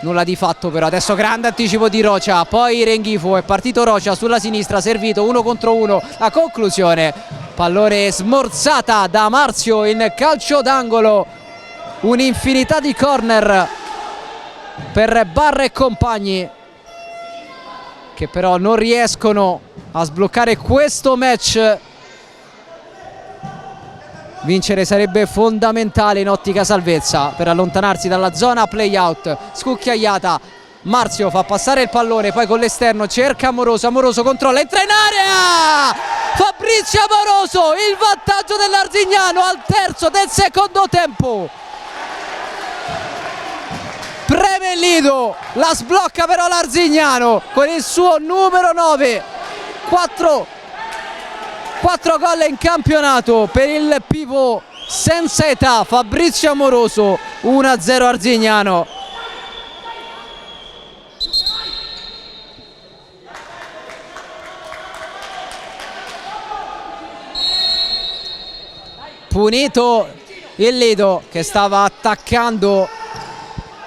nulla di fatto però. Adesso grande anticipo di Rocia, poi Renghifo, è partito Rocia sulla sinistra, servito 1 contro 1, la conclusione, pallone smorzata da Marzio in calcio d'angolo, un'infinità di corner per Barra e compagni, che però non riescono a sbloccare questo match. Vincere sarebbe fondamentale in ottica salvezza per allontanarsi dalla zona play out. Scucchiaiata, Marzio fa passare il pallone, poi con l'esterno cerca Amoroso, Amoroso controlla, entra in area, Fabrizio Amoroso, il vantaggio dell'Arzignano al terzo del secondo tempo. Preme il Lido, la sblocca però l'Arzignano con il suo numero 9. 4 gol in campionato per il pivot senza età Fabrizio Amoroso. 1-0 Arzignano. Punito il Lido, che stava attaccando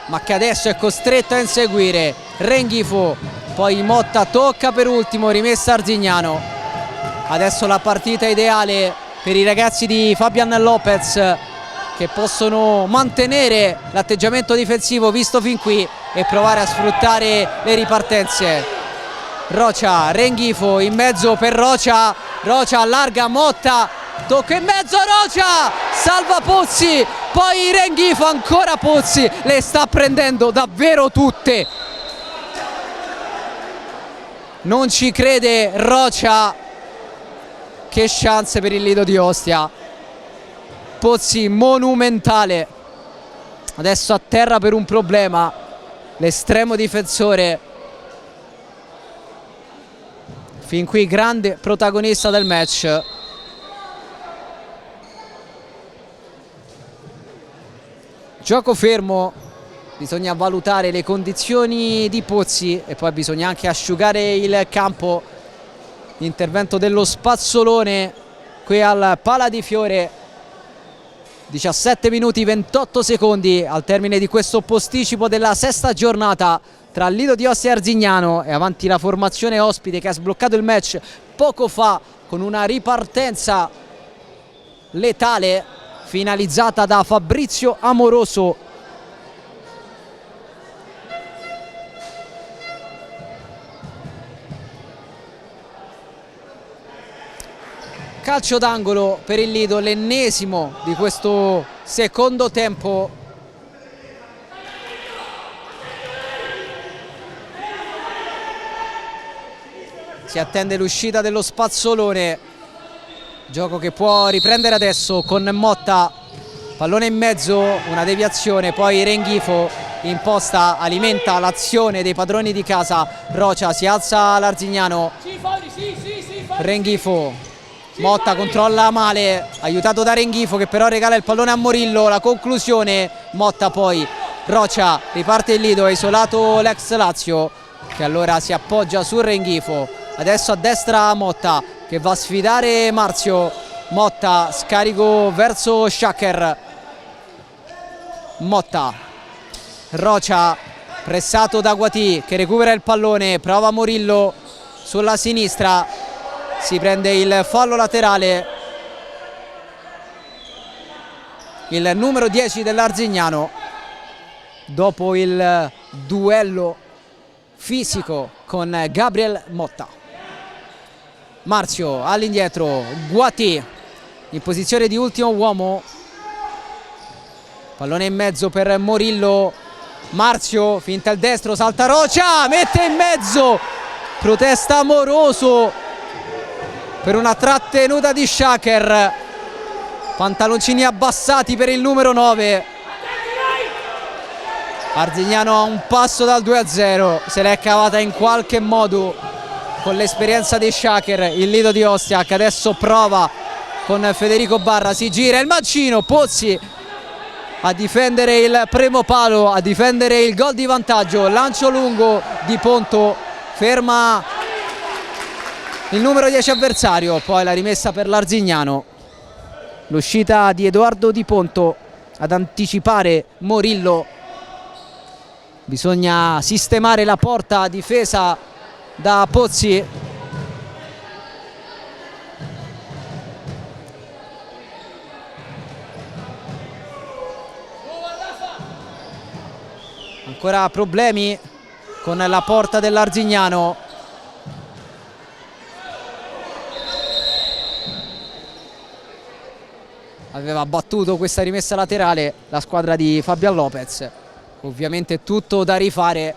ma che adesso è costretto a inseguire Renghifo, poi Motta tocca per ultimo, rimessa Arzignano. Adesso la partita ideale per i ragazzi di Fabian Lopez, che possono mantenere l'atteggiamento difensivo visto fin qui e provare a sfruttare le ripartenze. Rocia, Renghifo in mezzo per Rocia, Rocia allarga, Motta tocca in mezzo, Rocia salva Pozzi, poi Renghifo, ancora Pozzi, le sta prendendo davvero tutte. Non ci crede Rocia. Che chance per il Lido di Ostia. Pozzi monumentale. Adesso a terra per un problema l'estremo difensore. Fin qui grande protagonista del match. Gioco fermo, bisogna valutare le condizioni di Pozzi e poi bisogna anche asciugare il campo. Intervento dello spazzolone qui al Pala di Fiore. 17 minuti 28 secondi al termine di questo posticipo della sesta giornata tra Lido di Ostia e Arzignano. E avanti la formazione ospite che ha sbloccato il match poco fa con una ripartenza letale finalizzata da Fabrizio Amoroso. Calcio d'angolo per il Lido, l'ennesimo di questo secondo tempo. Si attende l'uscita dello spazzolone. Gioco che può riprendere adesso con Motta, pallone in mezzo, una deviazione, poi Renghifo imposta, alimenta l'azione dei padroni di casa. Rocia, si alza l'Arzignano, Renghifo, Motta controlla male, aiutato da Renghifo che però regala il pallone a Morillo, la conclusione Motta, poi Rocia, riparte il Lido, isolato l'ex Lazio che allora si appoggia su Renghifo. Adesso a destra Motta che va a sfidare Marzio. Motta, scarico verso Schacker. Motta, Rocia, pressato da Guati che recupera il pallone, prova Morillo sulla sinistra, si prende il fallo laterale il numero 10 dell'Arzignano dopo il duello fisico con Gabriel Motta. Marzio all'indietro, Guati in posizione di ultimo uomo, pallone in mezzo per Morillo. Marzio finta il destro, salta Rocia, mette in mezzo, protesta Amoroso per una trattenuta di Schacker, pantaloncini abbassati per il numero 9. Arzignano a un passo dal 2-0, se l'è cavata in qualche modo con l'esperienza di Schacker il Lido di Ostia, che adesso prova con Federico Barra, si gira il mancino, Pozzi a difendere il primo palo, a difendere il gol di vantaggio, lancio lungo di Ponto, ferma il numero 10 avversario. Poi la rimessa per l'Arzignano, l'uscita di Edoardo Di Ponto ad anticipare Morillo. Bisogna sistemare la porta difesa da Pozzi. Ancora problemi con la porta dell'Arzignano. Aveva battuto questa rimessa laterale la squadra di Fabian Lopez. Ovviamente tutto da rifare.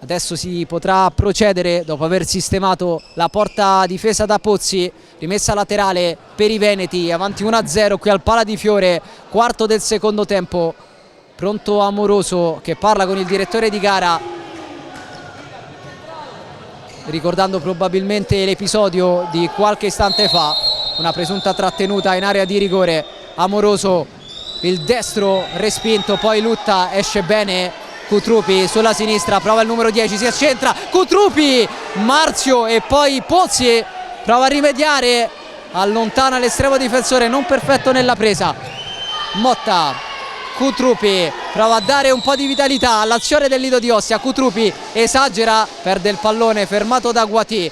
Adesso si potrà procedere dopo aver sistemato la porta difesa da Pozzi. Rimessa laterale per i veneti, avanti 1-0 qui al Pala di Fiore, quarto del secondo tempo. Pronto Amoroso che parla con il direttore di gara, ricordando probabilmente l'episodio di qualche istante fa, una presunta trattenuta in area di rigore. Amoroso, il destro respinto, poi Lutta, esce bene Cutrupi sulla sinistra, prova il numero 10, si accentra, Cutrupi, Marzio e poi Pozzi prova a rimediare, allontana l'estremo difensore, non perfetto nella presa. Motta, Cutrupi prova a dare un po' di vitalità all'azione del Lido di Ostia. Cutrupi esagera, perde il pallone, fermato da Guati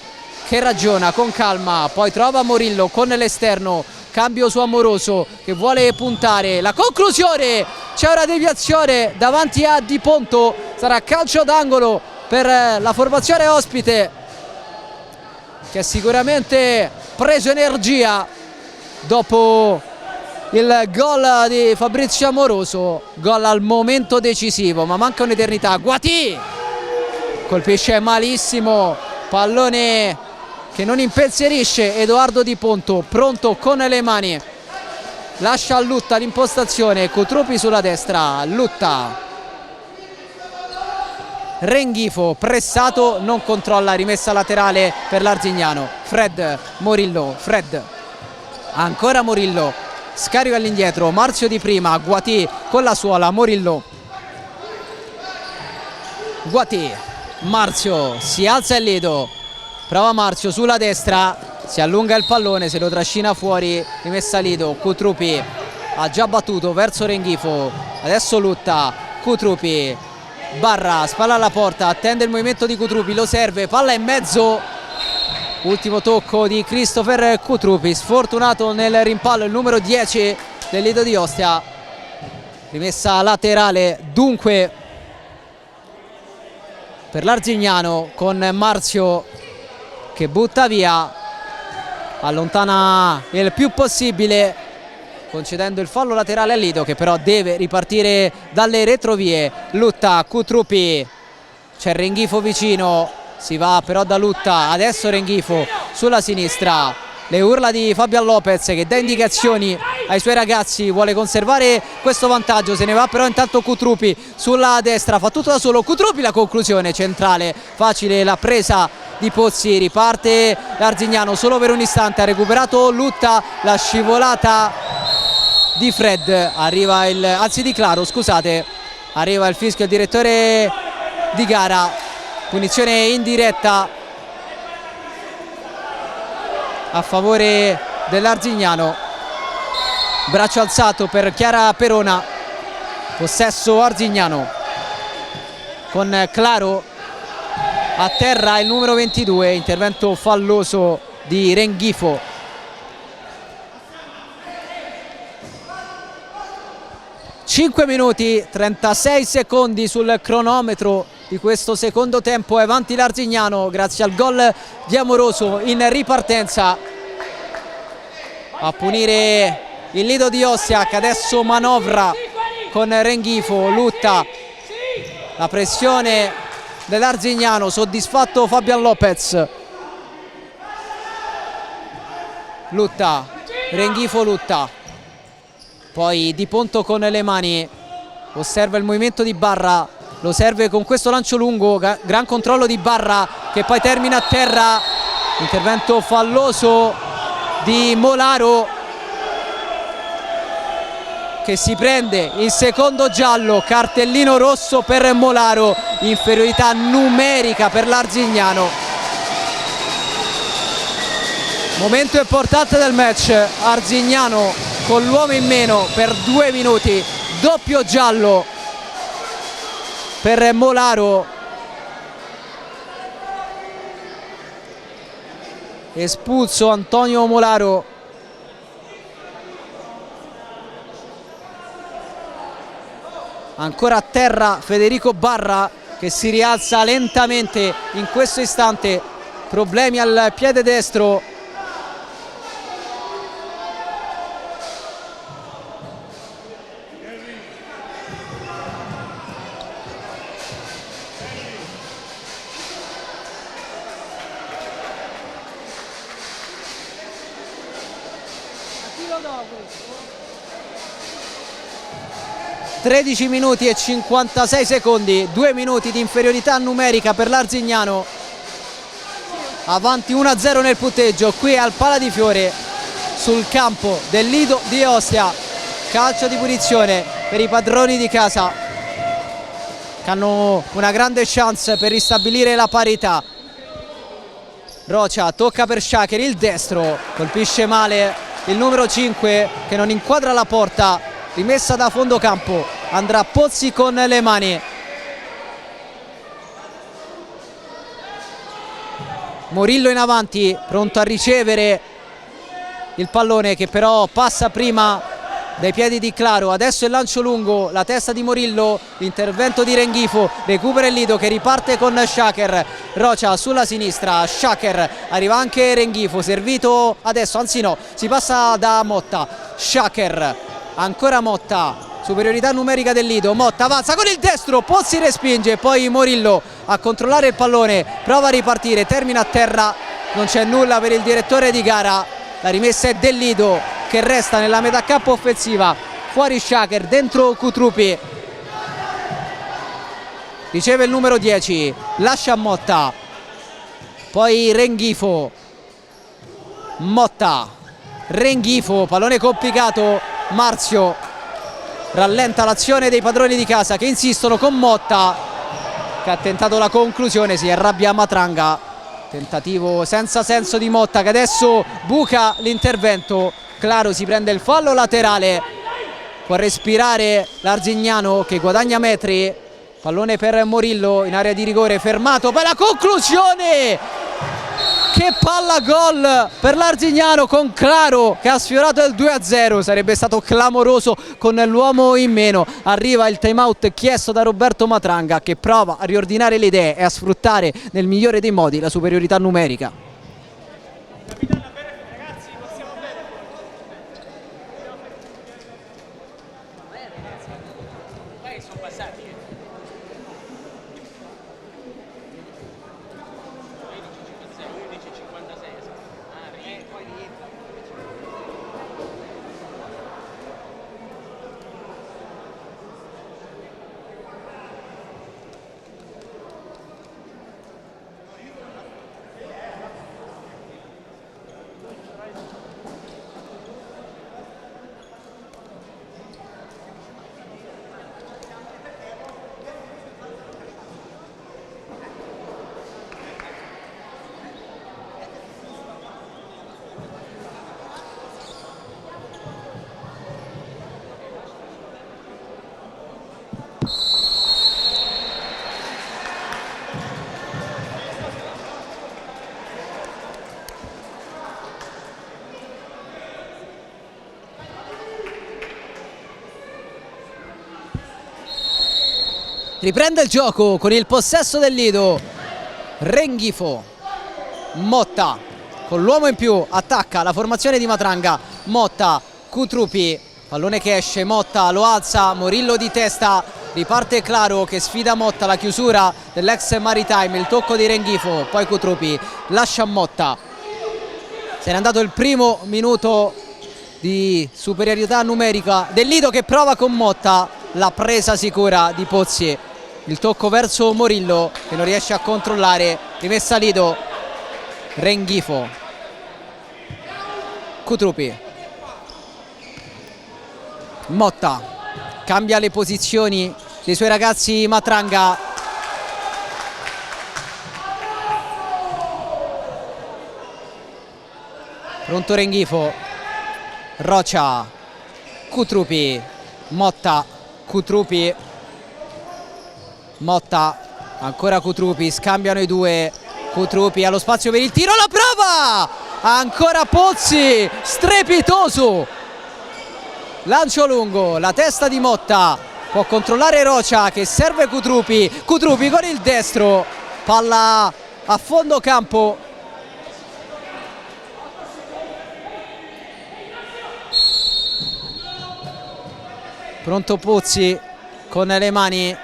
che ragiona con calma, poi trova Morillo con l'esterno, cambio su Amoroso che vuole puntare, la conclusione, c'è una deviazione davanti a Di Ponto, sarà calcio d'angolo per la formazione ospite che ha sicuramente preso energia dopo il gol di Fabrizio Amoroso, gol al momento decisivo, ma manca un'eternità. Guati colpisce malissimo, pallone che non impensierisce Edoardo Di Ponto, pronto con le mani, lascia a Lutta l'impostazione, Cutrupi sulla destra, Lutta, Renghifo pressato, non controlla, rimessa laterale per l'Arzignano. Fred, Morillo, Fred, ancora Morillo, scarica all'indietro, Marzio di prima, Guati con la suola, Morillo, Guati, Marzio, si alza il Lido, prova Marzio sulla destra, si allunga il pallone, se lo trascina fuori, rimessa Lido, Cutrupi ha già battuto verso Renghifo, adesso Lutta, Cutrupi, Barra, spalla alla porta, attende il movimento di Cutrupi, lo serve, palla in mezzo, ultimo tocco di Christopher Cutrupi, sfortunato nel rimpallo il numero 10 del Lido di Ostia. Rimessa laterale dunque per l'Arzignano con Marzio che butta via, allontana il più possibile concedendo il fallo laterale al Lido che però deve ripartire dalle retrovie. Lutta, Cutrupi, c'è Renghifo vicino, si va però da Lutta, adesso Renghifo sulla sinistra, le urla di Fabian Lopez che dà indicazioni ai suoi ragazzi, vuole conservare questo vantaggio, se ne va però intanto Cutrupi sulla destra, fa tutto da solo Cutrupi, la conclusione centrale, facile la presa di Pozzi, riparte l'Arzignano solo per un istante, ha recuperato Lutta, la scivolata di Fred, arriva il, anzi di Claro, scusate, arriva il fischio, il direttore di gara, punizione indiretta a favore dell'Arzignano, braccio alzato per Chiara Perona, possesso Arzignano con Claro a terra il numero 22, intervento falloso di Renghifo. Cinque minuti 36 secondi sul cronometro di questo secondo tempo, è avanti l'Arzignano grazie al gol di Amoroso in ripartenza. A punire il Lido di Ostia che adesso manovra con Renghifo, Lutta, la pressione dell'Arzignano, soddisfatto Fabian Lopez. Lutta, Renghifo, Lutta, poi Di Ponto con le mani, osserva il movimento di Barra, lo serve con questo lancio lungo, gran controllo di Barra che poi termina a terra, intervento falloso di Molaro che si prende il secondo giallo, cartellino rosso per Molaro, inferiorità numerica per l'Arzignano. Momento importante del match, Arzignano con l'uomo in meno per 2 minuti, doppio giallo per Molaro, espulso Antonio Molaro. Ancora a terra Federico Barra che si rialza lentamente in questo istante, problemi al piede destro. No. 13 minuti e 56 secondi, 2 minuti di inferiorità numerica per l'Arzignano, avanti 1-0 nel punteggio qui al Pala di Fiore sul campo del Lido di Ostia. Calcio di punizione per i padroni di casa che hanno una grande chance per ristabilire la parità. Rocia tocca per Shaker, il destro, colpisce male il numero 5 che non inquadra la porta, rimessa da fondo campo, andrà Pozzi con le mani. Morillo in avanti, pronto a ricevere il pallone che però passa prima dai piedi di Claro. Adesso il lancio lungo, la testa di Morillo, l'intervento di Renghifo, recupera il Lido che riparte con Shaker. Rocia sulla sinistra, Shaker, arriva anche Renghifo, servito adesso, anzi no, si passa da Motta. Shaker, ancora Motta, superiorità numerica del Lido, Motta avanza con il destro, Pozzi respinge, poi Morillo a controllare il pallone, prova a ripartire, termina a terra, non c'è nulla per il direttore di gara, la rimessa è del Lido che resta nella metà campo offensiva, fuori Shaker, dentro Cutrupi, riceve il numero 10, lascia Motta, poi Renghifo, Motta, Renghifo, pallone complicato, Marzio rallenta l'azione dei padroni di casa che insistono con Motta che ha tentato la conclusione, si arrabbia Matranga, tentativo senza senso di Motta che adesso buca l'intervento. Claro si prende il fallo laterale, può respirare l'Arzignano che guadagna metri, pallone per Morillo in area di rigore, fermato per la conclusione. Che palla gol per l'Arzignano con Claro che ha sfiorato il 2-0, sarebbe stato clamoroso con l'uomo in meno. Arriva il time out chiesto da Roberto Matranga che prova a riordinare le idee e a sfruttare nel migliore dei modi la superiorità numerica. Riprende il gioco con il possesso del Lido, Renghifo, Motta con l'uomo in più, attacca la formazione di Matranga, Motta, Cutrupi, pallone che esce, Motta lo alza, Morillo di testa, riparte Claro che sfida Motta, la chiusura dell'ex Maritime, il tocco di Renghifo, poi Cutrupi lascia Motta, se n'è andato il primo minuto di superiorità numerica del Lido che prova con Motta, la presa sicura di Pozzi, il tocco verso Morillo che non riesce a controllare, rimessa Lido, Renghifo, Cutrupi, Motta, cambia le posizioni dei suoi ragazzi Matranga, pronto Renghifo, Rocia, Cutrupi, Motta, Cutrupi, Motta, ancora Cutrupi, scambiano i due. Cutrupi allo spazio per il tiro, la prova! Ancora Pozzi, strepitoso! Lancio lungo, la testa di Motta, può controllare Rocia che serve Cutrupi, Cutrupi con il destro, palla a fondo campo. Pronto Pozzi con le mani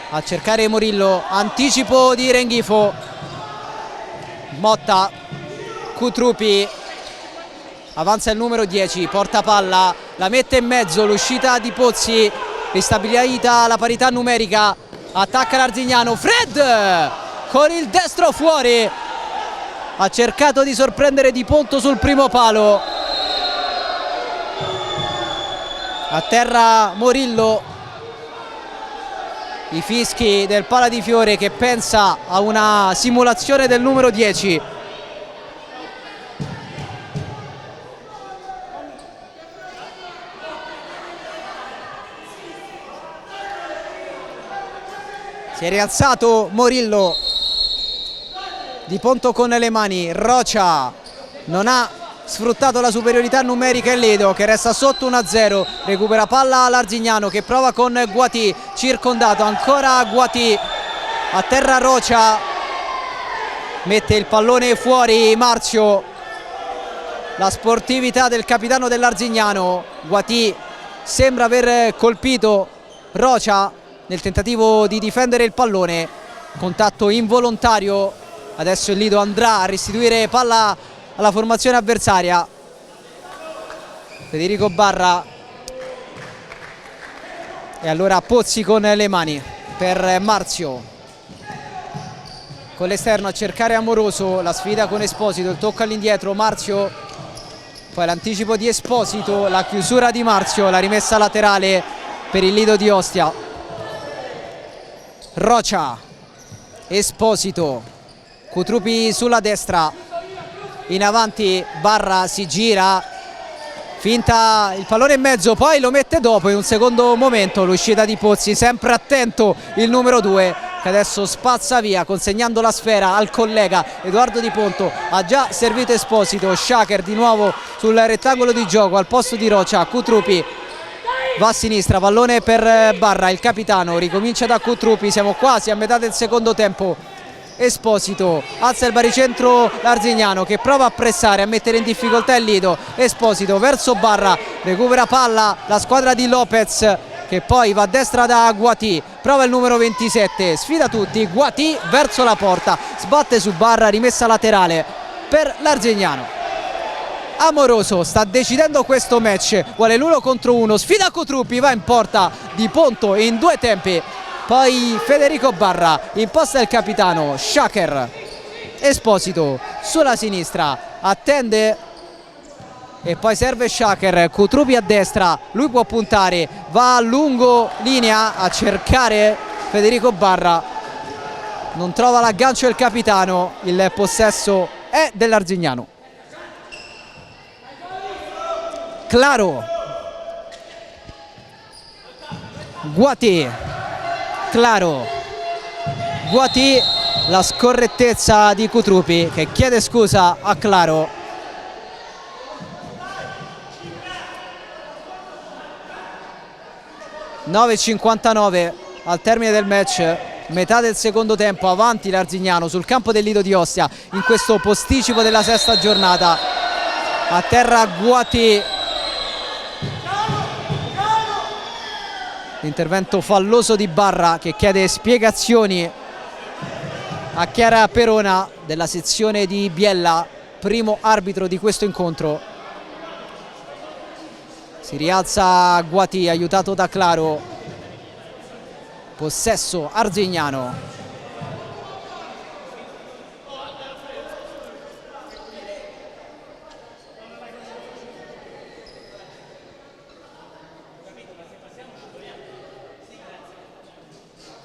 a cercare Morillo, anticipo di Renghifo. Motta, Cutrupi, avanza il numero 10, porta palla, la mette in mezzo, l'uscita di Pozzi, ristabilita la parità numerica, attacca l'Arzignano, Fred con il destro fuori, ha cercato di sorprendere Di Ponto sul primo palo, a terra Morillo. I fischi del Pala di Fiore che pensa a una simulazione del numero 10. Si è rialzato Morillo. Di Ponto con le mani, Rocia non ha sfruttato la superiorità numerica in Lido che resta sotto 1-0, recupera palla l'Arzignano che prova con Guati, circondato, ancora Guati, a terra Rocia, mette il pallone fuori Marzio, la sportività del capitano dell'Arzignano. Guati sembra aver colpito Rocia nel tentativo di difendere il pallone, contatto involontario, adesso il Lido andrà a restituire palla alla formazione avversaria. Federico Barra e allora Pozzi con le mani per Marzio, con l'esterno a cercare Amoroso, la sfida con Esposito, il tocco all'indietro, Marzio, poi l'anticipo di Esposito, la chiusura di Marzio, la rimessa laterale per il Lido di Ostia. Rocia, Esposito, Cutrupi sulla destra, in avanti Barra si gira, finta il pallone in mezzo, poi lo mette dopo in un secondo momento l'uscita di Pozzi, sempre attento il numero 2 che adesso spazza via consegnando la sfera al collega Edoardo Di Ponto. Ha già servito Esposito, Shaker di nuovo sul rettangolo di gioco al posto di Rocia, Cutrupi va a sinistra, pallone per Barra, il capitano ricomincia da Cutrupi, siamo quasi a metà del secondo tempo. Esposito, alza il baricentro l'Arzignano che prova a pressare, a mettere in difficoltà il Lido. Esposito verso Barra, recupera palla la squadra di Lopez che poi va a destra da Guati, prova il numero 27, sfida tutti, Guati verso la porta, sbatte su Barra, rimessa laterale per l'Arzignano. Amoroso sta decidendo questo match, vuole l'1 contro 1, sfida Cutrupi, va in porta Di Ponto in due tempi. Poi Federico Barra, imposta il capitano, Shaker, Esposito sulla sinistra, attende e poi serve Shaker, Cutrupi a destra, lui può puntare, va a lungo linea a cercare Federico Barra, non trova l'aggancio il capitano, il possesso è dell'Arzignano. Claro, Guati, Claro, Guati, la scorrettezza di Cutrupi che chiede scusa a Claro. (9:59) al termine del match, metà del secondo tempo, avanti l'Arzignano sul campo del Lido di Ostia in questo posticipo della sesta giornata. A terra Guati, l'intervento falloso di Barra che chiede spiegazioni a Chiara Perona della sezione di Biella, primo arbitro di questo incontro. Si rialza Guati aiutato da Claro, possesso Arzignano.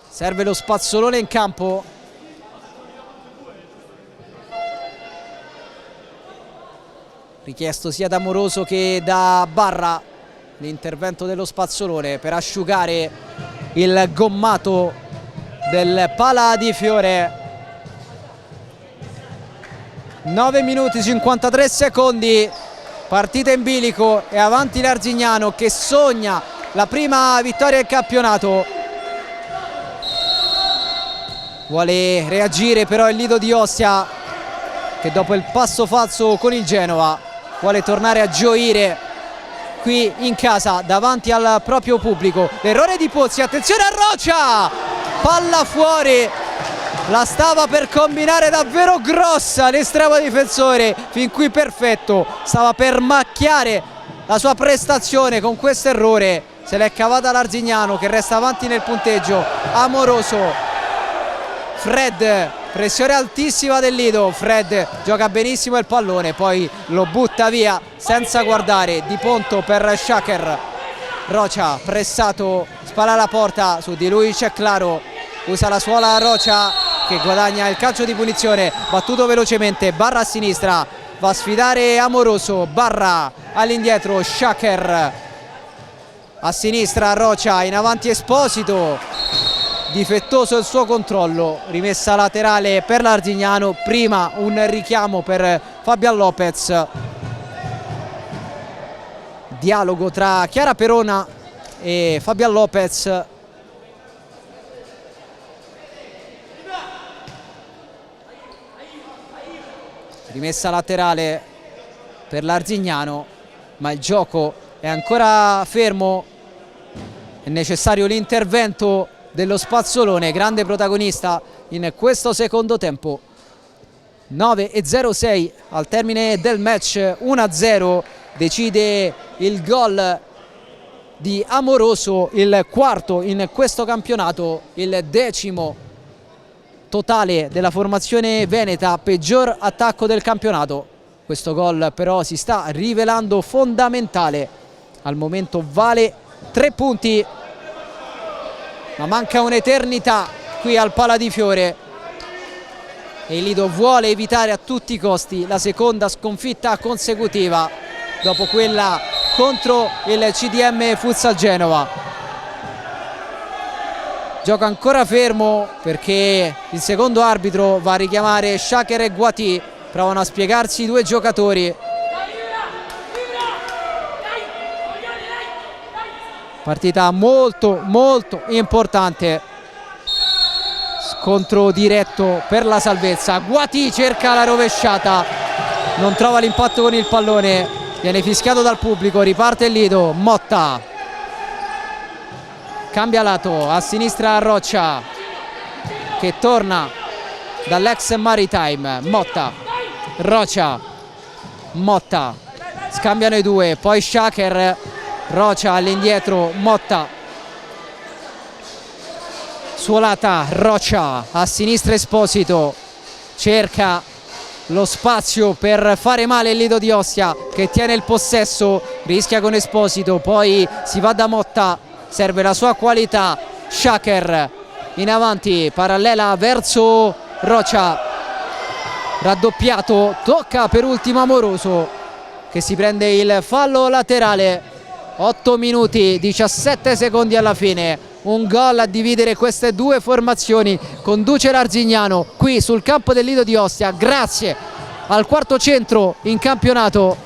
Serve lo spazzolone in campo. richiesto sia da Amoroso che da Barra l'intervento dello spazzolone per asciugare il gommato del Pala di Fiore. 9 minuti 53 secondi, partita in bilico e avanti l'Arzignano che sogna la prima vittoria del campionato. Vuole reagire però il Lido di Ostia, che dopo il passo falso con il Genova vuole tornare a gioire qui in casa davanti al proprio pubblico. L'errore di Pozzi, attenzione a Roccia, palla fuori, la stava per combinare davvero grossa l'estremo difensore, fin qui perfetto, stava per macchiare la sua prestazione con questo errore. Se l'è cavata l'Arzignano che resta avanti nel punteggio. Amoroso, Fred, pressione altissima del Lido, Fred gioca benissimo il pallone, poi lo butta via senza guardare. Di Ponto per Shaker, Rocia pressato, spalla alla porta, su di lui c'è Claro, usa la suola Rocia che guadagna il calcio di punizione, battuto velocemente, Barra a sinistra, va a sfidare Amoroso, Barra all'indietro, Shaker a sinistra, Rocia in avanti Esposito, difettoso il suo controllo, rimessa laterale per l'Arzignano, prima un richiamo per Fabian Lopez, dialogo tra Chiara Perona e Fabian Lopez. Rimessa laterale per l'Arzignano, ma il gioco è ancora fermo, è necessario l'intervento dello spazzolone, grande protagonista in questo secondo tempo. 9:06 al termine del match, 1-0 decide il gol di Amoroso, il quarto in questo campionato, il 10° totale della formazione veneta, peggior attacco del campionato. Questo gol però si sta rivelando fondamentale, al momento vale 3 punti, ma manca un'eternità qui al Pala di Fiore e il Lido vuole evitare a tutti i costi la seconda sconfitta consecutiva dopo quella contro il CDM Futsal Genova. Gioco ancora fermo perché il secondo arbitro va a richiamare Shaker e Guati, provano a spiegarsi i due giocatori. Partita molto importante, scontro diretto per la salvezza. Guati cerca la rovesciata, non trova l'impatto con il pallone, viene fischiato dal pubblico, riparte il Lido. Motta cambia lato, a sinistra Roccia che torna dall'ex Maritime. Motta, Roccia, Motta, scambiano i due, poi Shaker, Roccia all'indietro, Motta, suolata Roccia, a sinistra Esposito, cerca lo spazio per fare male il Lido di Ostia che tiene il possesso, rischia con Esposito, poi si va da Motta, serve la sua qualità. Shaker in avanti, parallela verso Roccia, raddoppiato, tocca per ultimo Amoroso che si prende il fallo laterale. 8 minuti 17 secondi alla fine, un gol a dividere queste due formazioni, conduce l'Arzignano qui sul campo del Lido di Ostia grazie al quarto centro in campionato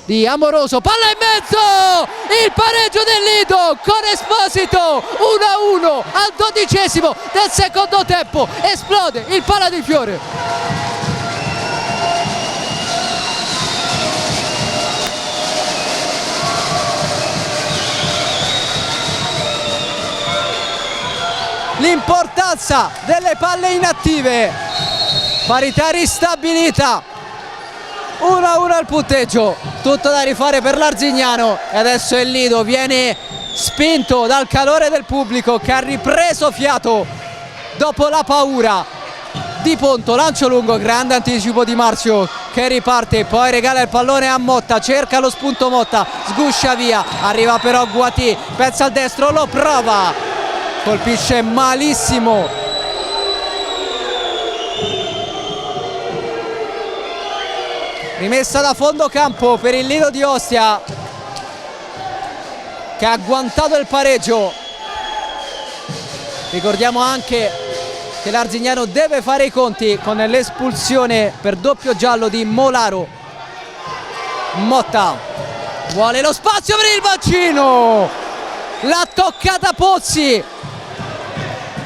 di Amoroso. Palla in mezzo, il pareggio del Lido con Esposito, 1-1 al 12° del secondo tempo, esplode il Pala di Fiore. L'importanza delle palle inattive, parità ristabilita, 1-1 al punteggio, tutto da rifare per l'Arzignano e adesso il Lido viene spinto dal calore del pubblico che ha ripreso fiato dopo la paura. Di Ponto, lancio lungo, grande anticipo di Marzio che riparte, poi regala il pallone a Motta, cerca lo spunto Motta, sguscia via, arriva però Guati, pezza al destro, lo prova, colpisce malissimo. Rimessa da fondo campo per il Lido di Ostia, che ha agguantato il pareggio. Ricordiamo anche che l'Arzignano deve fare i conti con l'espulsione per doppio giallo di Molaro. Motta vuole lo spazio per il bacino, l'ha toccata Pozzi,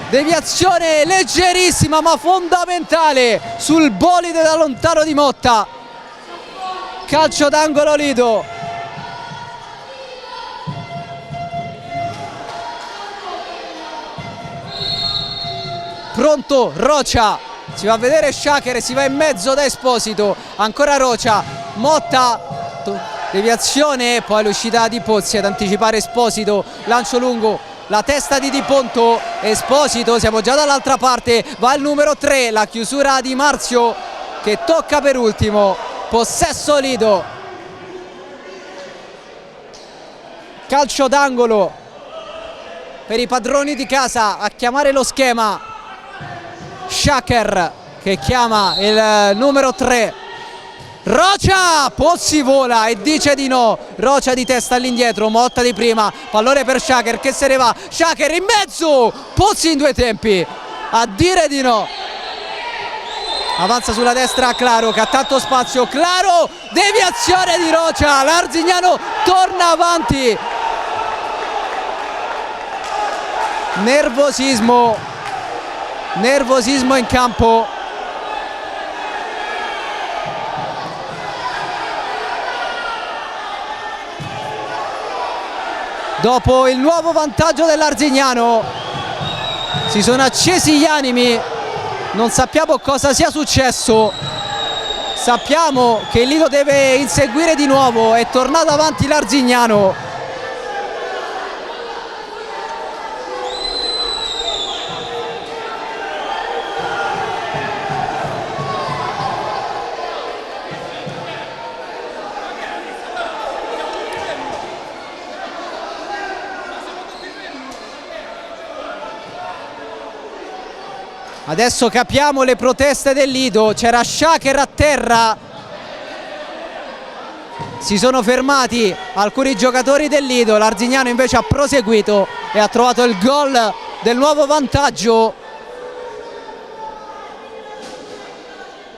deviazione leggerissima ma fondamentale sul bolide da lontano di Motta. Calcio d'angolo Lido. Pronto Rocia, si va a vedere Shaker, si va in mezzo da Esposito, ancora Rocia, Motta, deviazione, poi l'uscita di Pozzi ad anticipare Esposito, lancio lungo, la testa di Di Ponto, Esposito, siamo già dall'altra parte, va il numero 3, la chiusura di Marzio che tocca per ultimo, possesso Lido. Calcio d'angolo per i padroni di casa, a chiamare lo schema Shaker che chiama il numero 3. Rocia, Pozzi vola e dice di no, Rocia di testa all'indietro, Motta di prima, pallone per Shaker che se ne va, Shaker in mezzo, Pozzi in due tempi a dire di no, avanza sulla destra Claro che ha tanto spazio, Claro, deviazione di Rocia, l'Arzignano torna avanti, nervosismo in campo. Dopo il nuovo vantaggio dell'Arzignano si sono accesi gli animi, non sappiamo cosa sia successo, sappiamo che il Lido deve inseguire di nuovo, è tornato avanti l'Arzignano. Adesso capiamo le proteste del Lido, c'era Shaker a terra, si sono fermati alcuni giocatori del Lido, l'Arzignano invece ha proseguito e ha trovato il gol del nuovo vantaggio.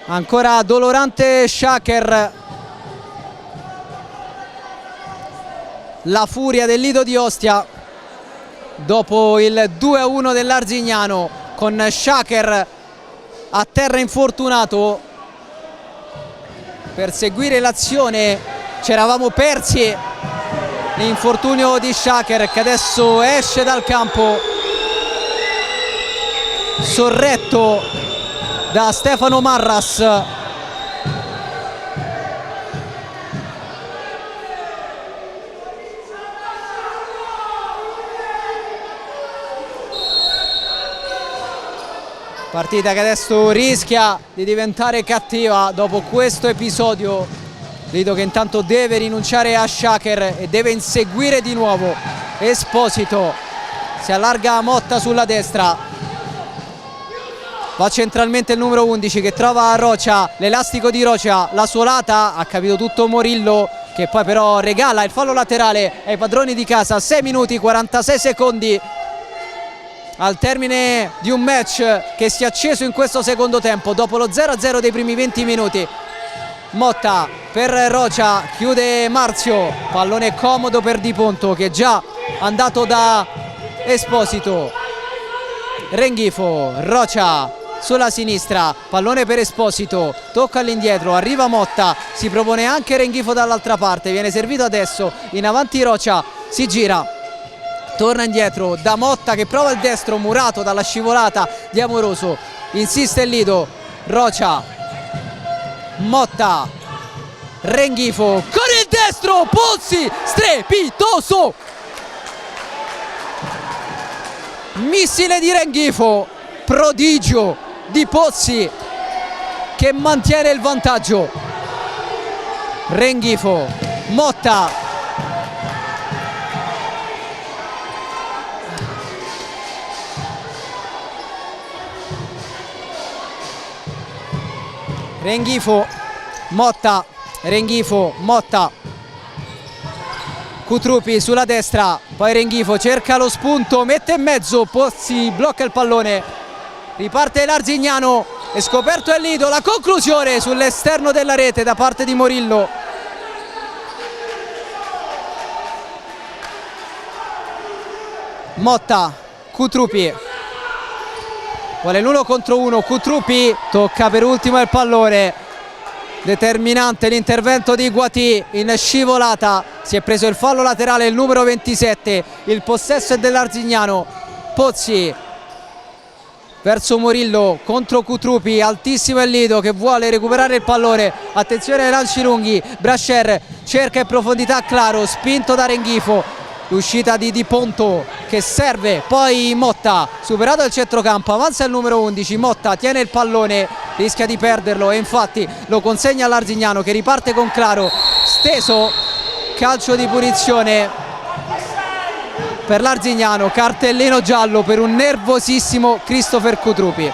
Ancora dolorante Shaker, la furia del Lido di Ostia dopo il 2-1 dell'Arzignano, con Shaker a terra infortunato. Per seguire l'azione ci eravamo persi l'infortunio di Shaker che adesso esce dal campo sorretto da Stefano Marras. Partita che adesso rischia di diventare cattiva dopo questo episodio. Lido che intanto deve rinunciare a Shaker e deve inseguire di nuovo Esposito. Si allarga Motta sulla destra. Va centralmente il numero 11 che trova Rocia, l'elastico di Rocia, la suolata, ha capito tutto Morillo che poi però regala il fallo laterale ai padroni di casa. 6 minuti 46 secondi al termine di un match che si è acceso in questo secondo tempo dopo lo 0-0 dei primi 20 minuti. Motta per Rocia, chiude Marzio, pallone comodo per Di Ponto che è già andato da Esposito. Renghifo, Rocia sulla sinistra, pallone per Esposito, tocca all'indietro, arriva Motta, si propone anche Renghifo dall'altra parte, viene servito adesso, in avanti Rocia, si gira, torna indietro da Motta che prova il destro, murato dalla scivolata di Amoroso, insiste il Lido, Rocia, Motta, Renghifo con il destro, Pozzi, strepitoso, missile di Renghifo, prodigio di Pozzi che mantiene il vantaggio. Renghifo, Motta, Renghifo, Motta Renghifo, Motta, Cutrupi sulla destra, poi Renghifo cerca lo spunto, mette in mezzo, Pozzi blocca il pallone, riparte l'Arzignano, è scoperto il Lido, la conclusione sull'esterno della rete da parte di Morillo. Motta, Cutrupi, vuole l'1 contro 1, Cutrupi tocca per ultimo il pallone. Determinante l'intervento di Guati in scivolata, si è preso il fallo laterale il numero 27, il possesso è dell'Arzignano. Pozzi verso Morillo contro Cutrupi, altissimo il Lido che vuole recuperare il pallone, attenzione ai lanci lunghi, Brasher cerca in profondità Claro, spinto da Renghifo, l'uscita di Ponto che serve, poi Motta, superato il centrocampo, avanza il numero 11, Motta tiene il pallone, rischia di perderlo e infatti lo consegna all'Arzignano che riparte con Claro, steso, calcio di punizione per l'Arzignano, cartellino giallo per un nervosissimo Christopher Cutrupi.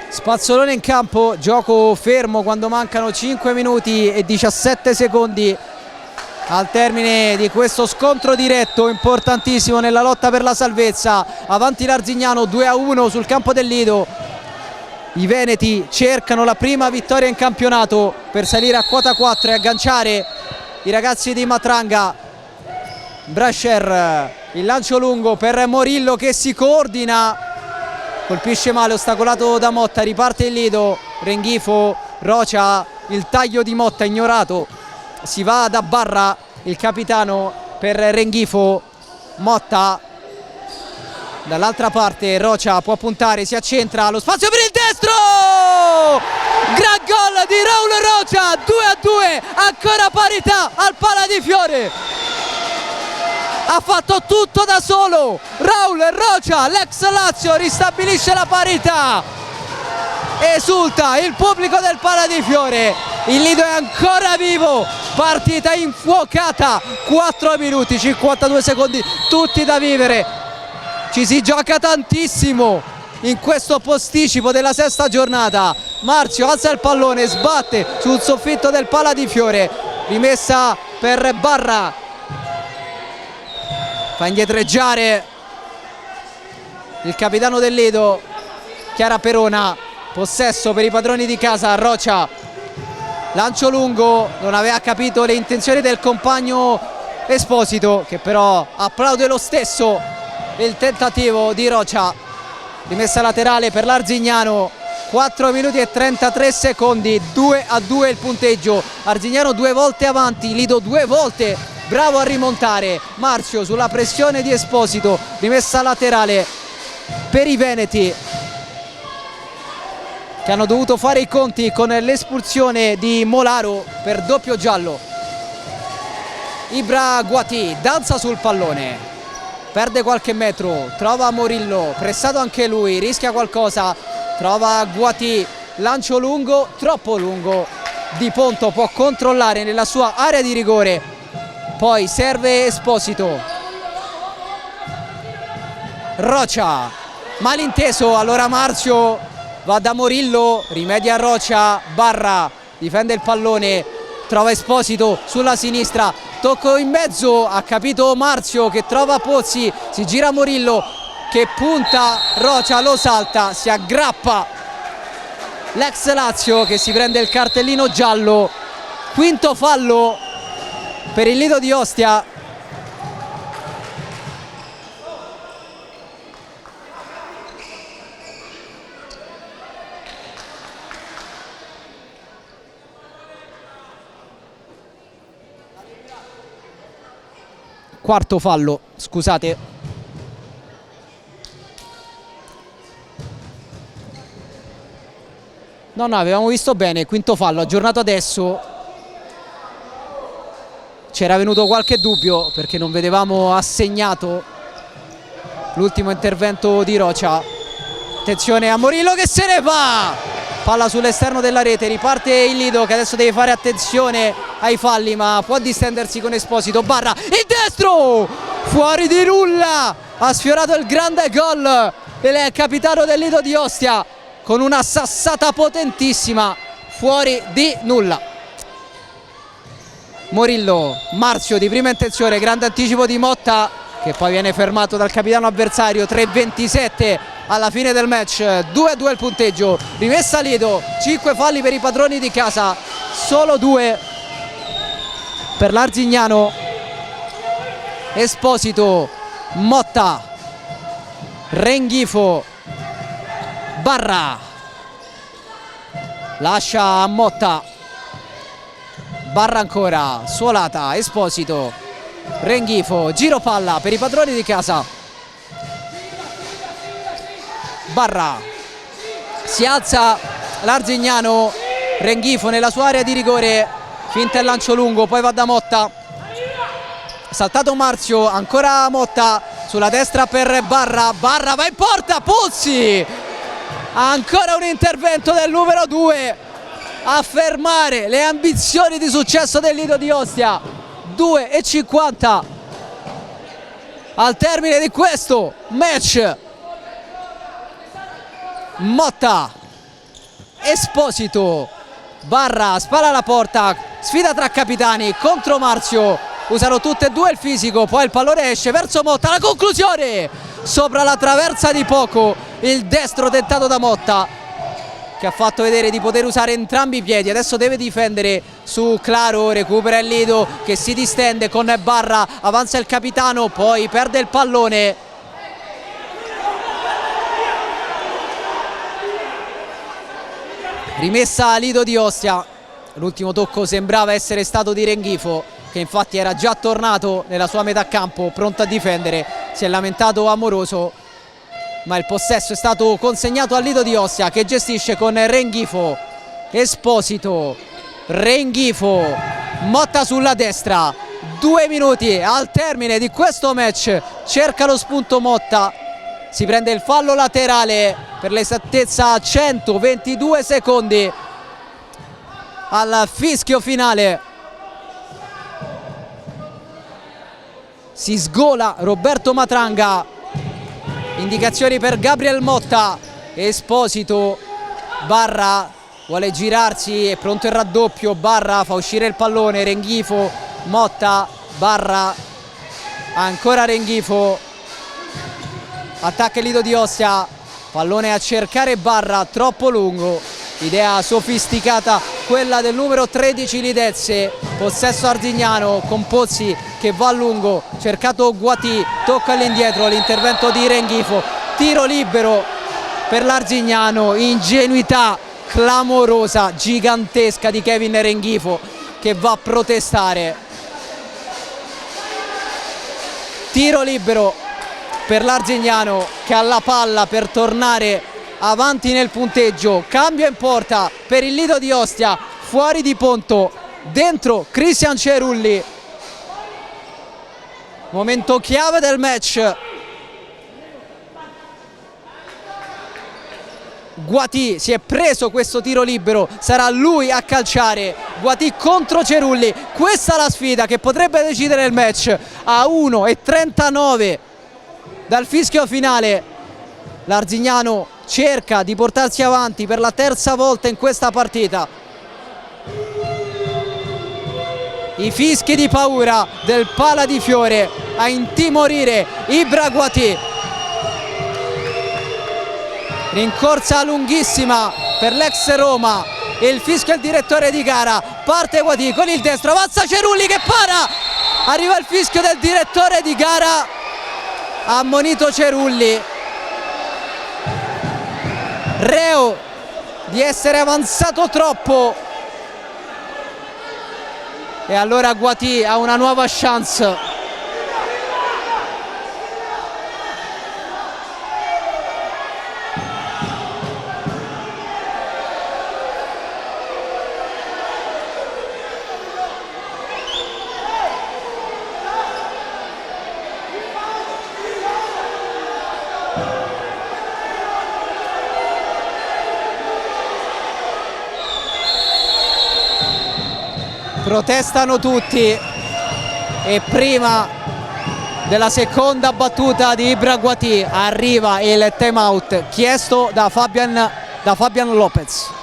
Spazzolone in campo, gioco fermo quando mancano 5 minuti e 17 secondi al termine di questo scontro diretto importantissimo nella lotta per la salvezza. Avanti l'Arzignano 2-1 sul campo del Lido. I veneti cercano la prima vittoria in campionato per salire a quota 4 e agganciare i ragazzi di Matranga. Brasher, il lancio lungo per Morillo che si coordina, colpisce male, ostacolato da Motta, riparte il Lido, Renghifo, Rocia, il taglio di Motta ignorato, si va da Barra, il capitano per Renghifo, Motta, dall'altra parte Rocia può puntare, si accentra, lo spazio per il destro! Gran gol di Raul Rocia, 2-2, ancora parità al Pala di Fiore. Ha fatto tutto da solo Raul Rocia, l'ex Lazio ristabilisce la parità, esulta il pubblico del Pala di Fiore, il Lido è ancora vivo, partita infuocata, 4 minuti 52 secondi tutti da vivere, ci si gioca tantissimo in questo posticipo della sesta giornata. Marzio alza il pallone, sbatte sul soffitto del Pala di Fiore, rimessa per Barra, fa indietreggiare il capitano del Lido, Chiara Perona, possesso per i padroni di casa, Rocia, lancio lungo, non aveva capito le intenzioni del compagno Esposito che però applaude lo stesso il tentativo di Rocia, rimessa laterale per l'Arzignano, 4 minuti e 33 secondi, 2-2 il punteggio, Arzignano 2 volte avanti, Lido 2 volte bravo a rimontare. Marzio sulla pressione di Esposito, rimessa laterale per i veneti che hanno dovuto fare i conti con l'espulsione di Molaro per doppio giallo. Ibra Guati danza sul pallone, perde qualche metro, trova Morillo, pressato anche lui, rischia qualcosa, trova Guati, lancio lungo, troppo lungo, Di Ponto può controllare nella sua area di rigore, poi serve Esposito, Rocia, malinteso, allora Marzio va da Morillo, rimedia Rocia, Barra difende il pallone, trova Esposito sulla sinistra, tocco in mezzo, ha capito Marzio che trova Pozzi, si gira Morillo che punta, Rocia lo salta, si aggrappa l'ex Lazio che si prende il cartellino giallo, quinto fallo per il Lido di Ostia. quarto fallo, scusate. No, avevamo visto bene, quinto fallo, aggiornato adesso. C'era venuto qualche dubbio perché non vedevamo assegnato l'ultimo intervento di Rocha. Attenzione a Morillo che se ne va! Palla sull'esterno della rete, riparte il Lido che adesso deve fare attenzione ai falli, ma può distendersi con Esposito. Barra, il destro! Fuori di nulla! Ha sfiorato il grande gol del capitano del Lido di Ostia con una sassata potentissima, fuori di nulla. Morillo, Marzio di prima intenzione, grande anticipo di Motta che poi viene fermato dal capitano avversario. 3:27 alla fine del match, 2-2 il punteggio. Rimessa Lido, 5 falli per i padroni di casa, solo 2 per l'Arzignano. Esposito, Motta, Renghifo, Barra, lascia a Motta, Barra ancora, Suolata, Esposito, Renghifo, giro palla per i padroni di casa. Barra, si alza l'Arzignano, Renghifo nella sua area di rigore, finta il lancio lungo, poi va da Motta, saltato Marzio, ancora Motta sulla destra per Barra, Barra va in porta, Pozzi, ancora un intervento del numero 2 a fermare le ambizioni di successo del Lido di Ostia. 2:50 al termine di questo match. Motta, Esposito, Barra spara alla porta, sfida tra capitani contro Marzio, usano tutte e due il fisico, poi il pallone esce verso Motta, la conclusione sopra la traversa di poco, il destro tentato da Motta che ha fatto vedere di poter usare entrambi i piedi. Adesso deve difendere su Claro, recupera il Lido che si distende con Barra, avanza il capitano, poi perde il pallone. Rimessa Lido di Ostia, l'ultimo tocco sembrava essere stato di Renghifo che infatti era già tornato nella sua metà campo pronto a difendere, si è lamentato Amoroso, ma il possesso è stato consegnato al Lido di Ostia che gestisce con Renghifo, Esposito, Renghifo, Motta sulla destra. 2 minuti al termine di questo match, cerca lo spunto Motta, si prende il fallo laterale per l'esattezza 122 secondi al fischio finale. Si sgola Roberto Matranga, indicazioni per Gabriel Motta, Esposito, Barra vuole girarsi, è pronto il raddoppio, Barra fa uscire il pallone, Renghifo, Motta, Barra, ancora Renghifo, attacca il Lido di Ostia, pallone a cercare Barra, troppo lungo, idea sofisticata quella del numero 13 Lidezze, possesso Arzignano con Pozzi che va a lungo, cercato Guati, tocca all'indietro, l'intervento di Renghifo, tiro libero per l'Arzignano, ingenuità clamorosa, gigantesca di Kevin Renghifo che va a protestare. Tiro libero per l'Arzignano che ha la palla per tornare avanti nel punteggio, cambio in porta per il Lido di Ostia, fuori di Ponto, dentro Cristian Cerulli. Momento chiave del match. Guati si è preso questo tiro libero, sarà lui a calciare. Guati contro Cerulli, questa è la sfida che potrebbe decidere il match. A 1:39 dal fischio finale l'Arzignano cerca di portarsi avanti per la terza volta in questa partita. I fischi di paura del Pala di Fiore a intimorire Ibra Guati. Rincorsa lunghissima per l'ex Roma, il fischio è il direttore di gara, parte Guati con il destro, avanza Cerulli che para, arriva il fischio del direttore di gara, ha ammonito Cerulli, reo di essere avanzato troppo, e allora Guati ha una nuova chance. protestano tutti e prima della seconda battuta di Ibra Guati arriva il time out chiesto da Fabian Lopez.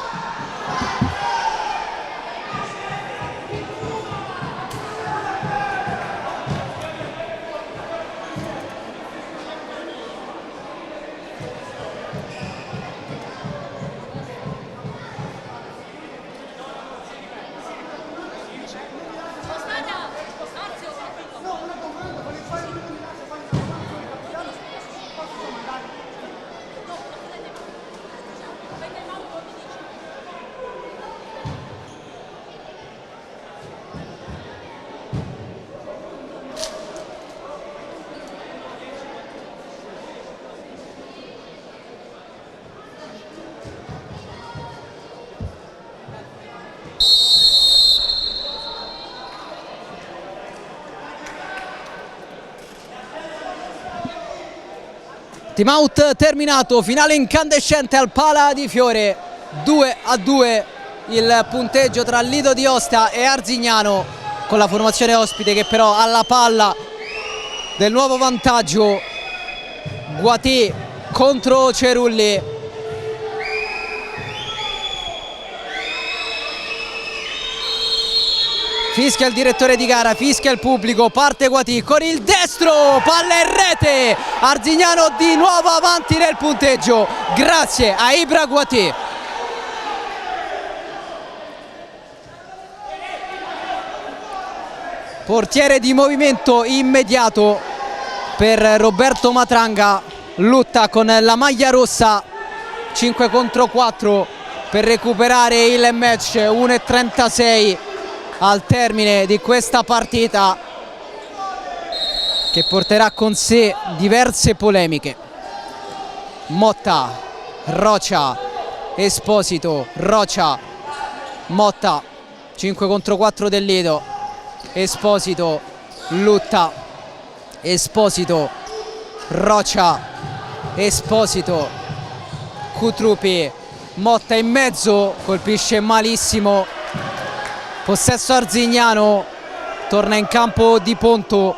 Time out terminato, finale incandescente al Pala di Fiore, 2-2 il punteggio tra Lido di Ostia e Arzignano, con la formazione ospite che però ha la palla del nuovo vantaggio. Guati contro Cerulli. Fischia il direttore di gara, fischia il pubblico, parte Guati con il destro, palla in rete, Arzignano di nuovo avanti nel punteggio grazie a Ibra Guati. Portiere di movimento immediato per Roberto Matranga, lotta con la maglia rossa, 5 contro 4 per recuperare il match, 1:36 al termine di questa partita che porterà con sé diverse polemiche. Motta, Rocia, Esposito, Rocia, Motta, 5 contro 4 del Lido, Esposito, Lutta, Esposito, Rocia, Esposito, Cutrupi, Motta in mezzo, colpisce malissimo. Possesso Arzignano, torna in campo Di Ponto,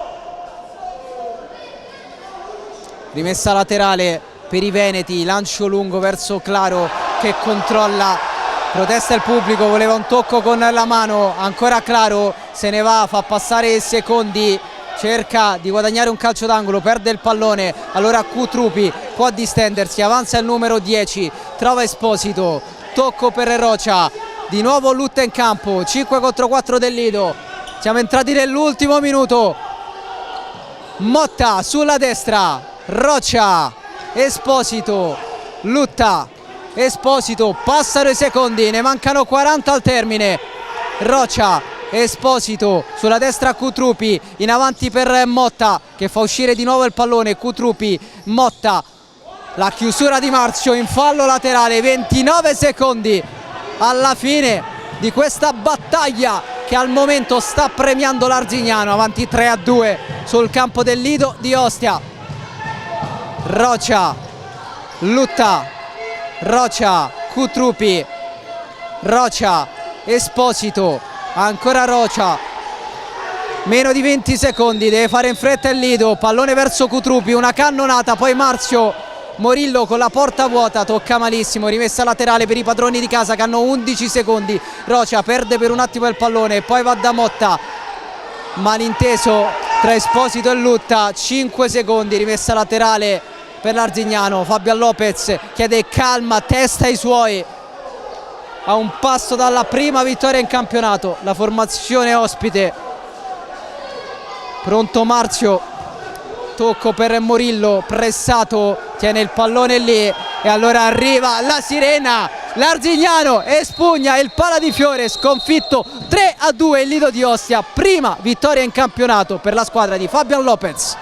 rimessa laterale per i veneti, lancio lungo verso Claro che controlla, protesta il pubblico, voleva un tocco con la mano, ancora Claro, se ne va, fa passare i secondi, cerca di guadagnare un calcio d'angolo, perde il pallone, allora Cutrupi può distendersi, avanza il numero 10, trova Esposito, tocco per Rocia. Di nuovo Lutta in campo, 5 contro 4 del Lido, siamo entrati nell'ultimo minuto. Motta sulla destra, Rocia, Esposito, Lutta, Esposito, passano i secondi, ne mancano 40 al termine. Rocia, Esposito, sulla destra Cutrupi, in avanti per Motta che fa uscire di nuovo il pallone, Cutrupi, Motta, la chiusura di Marzio in fallo laterale, 29 secondi alla fine di questa battaglia che al momento sta premiando l'Arzignano, avanti 3-2 sul campo del Lido di Ostia. Rocia, Lutta, Rocia, Cutrupi, Rocia, Esposito, ancora Rocia, meno di 20 secondi, deve fare in fretta il Lido, pallone verso Cutrupi, una cannonata, poi Marzio, Morillo con la porta vuota, tocca malissimo, rimessa laterale per i padroni di casa che hanno 11 secondi, Rocia perde per un attimo il pallone, poi va da Motta, malinteso tra Esposito e Lutta, 5 secondi, rimessa laterale per l'Arzignano, Fabian Lopez chiede calma, testa ai suoi, a un passo dalla prima vittoria in campionato, la formazione ospite, pronto Marzio, tocco per Morillo, pressato, tiene il pallone lì e allora arriva la sirena, l'Arzignano espugna il Pala di Fiore, sconfitto 3-2 il Lido di Ostia, prima vittoria in campionato per la squadra di Fabian Lopez.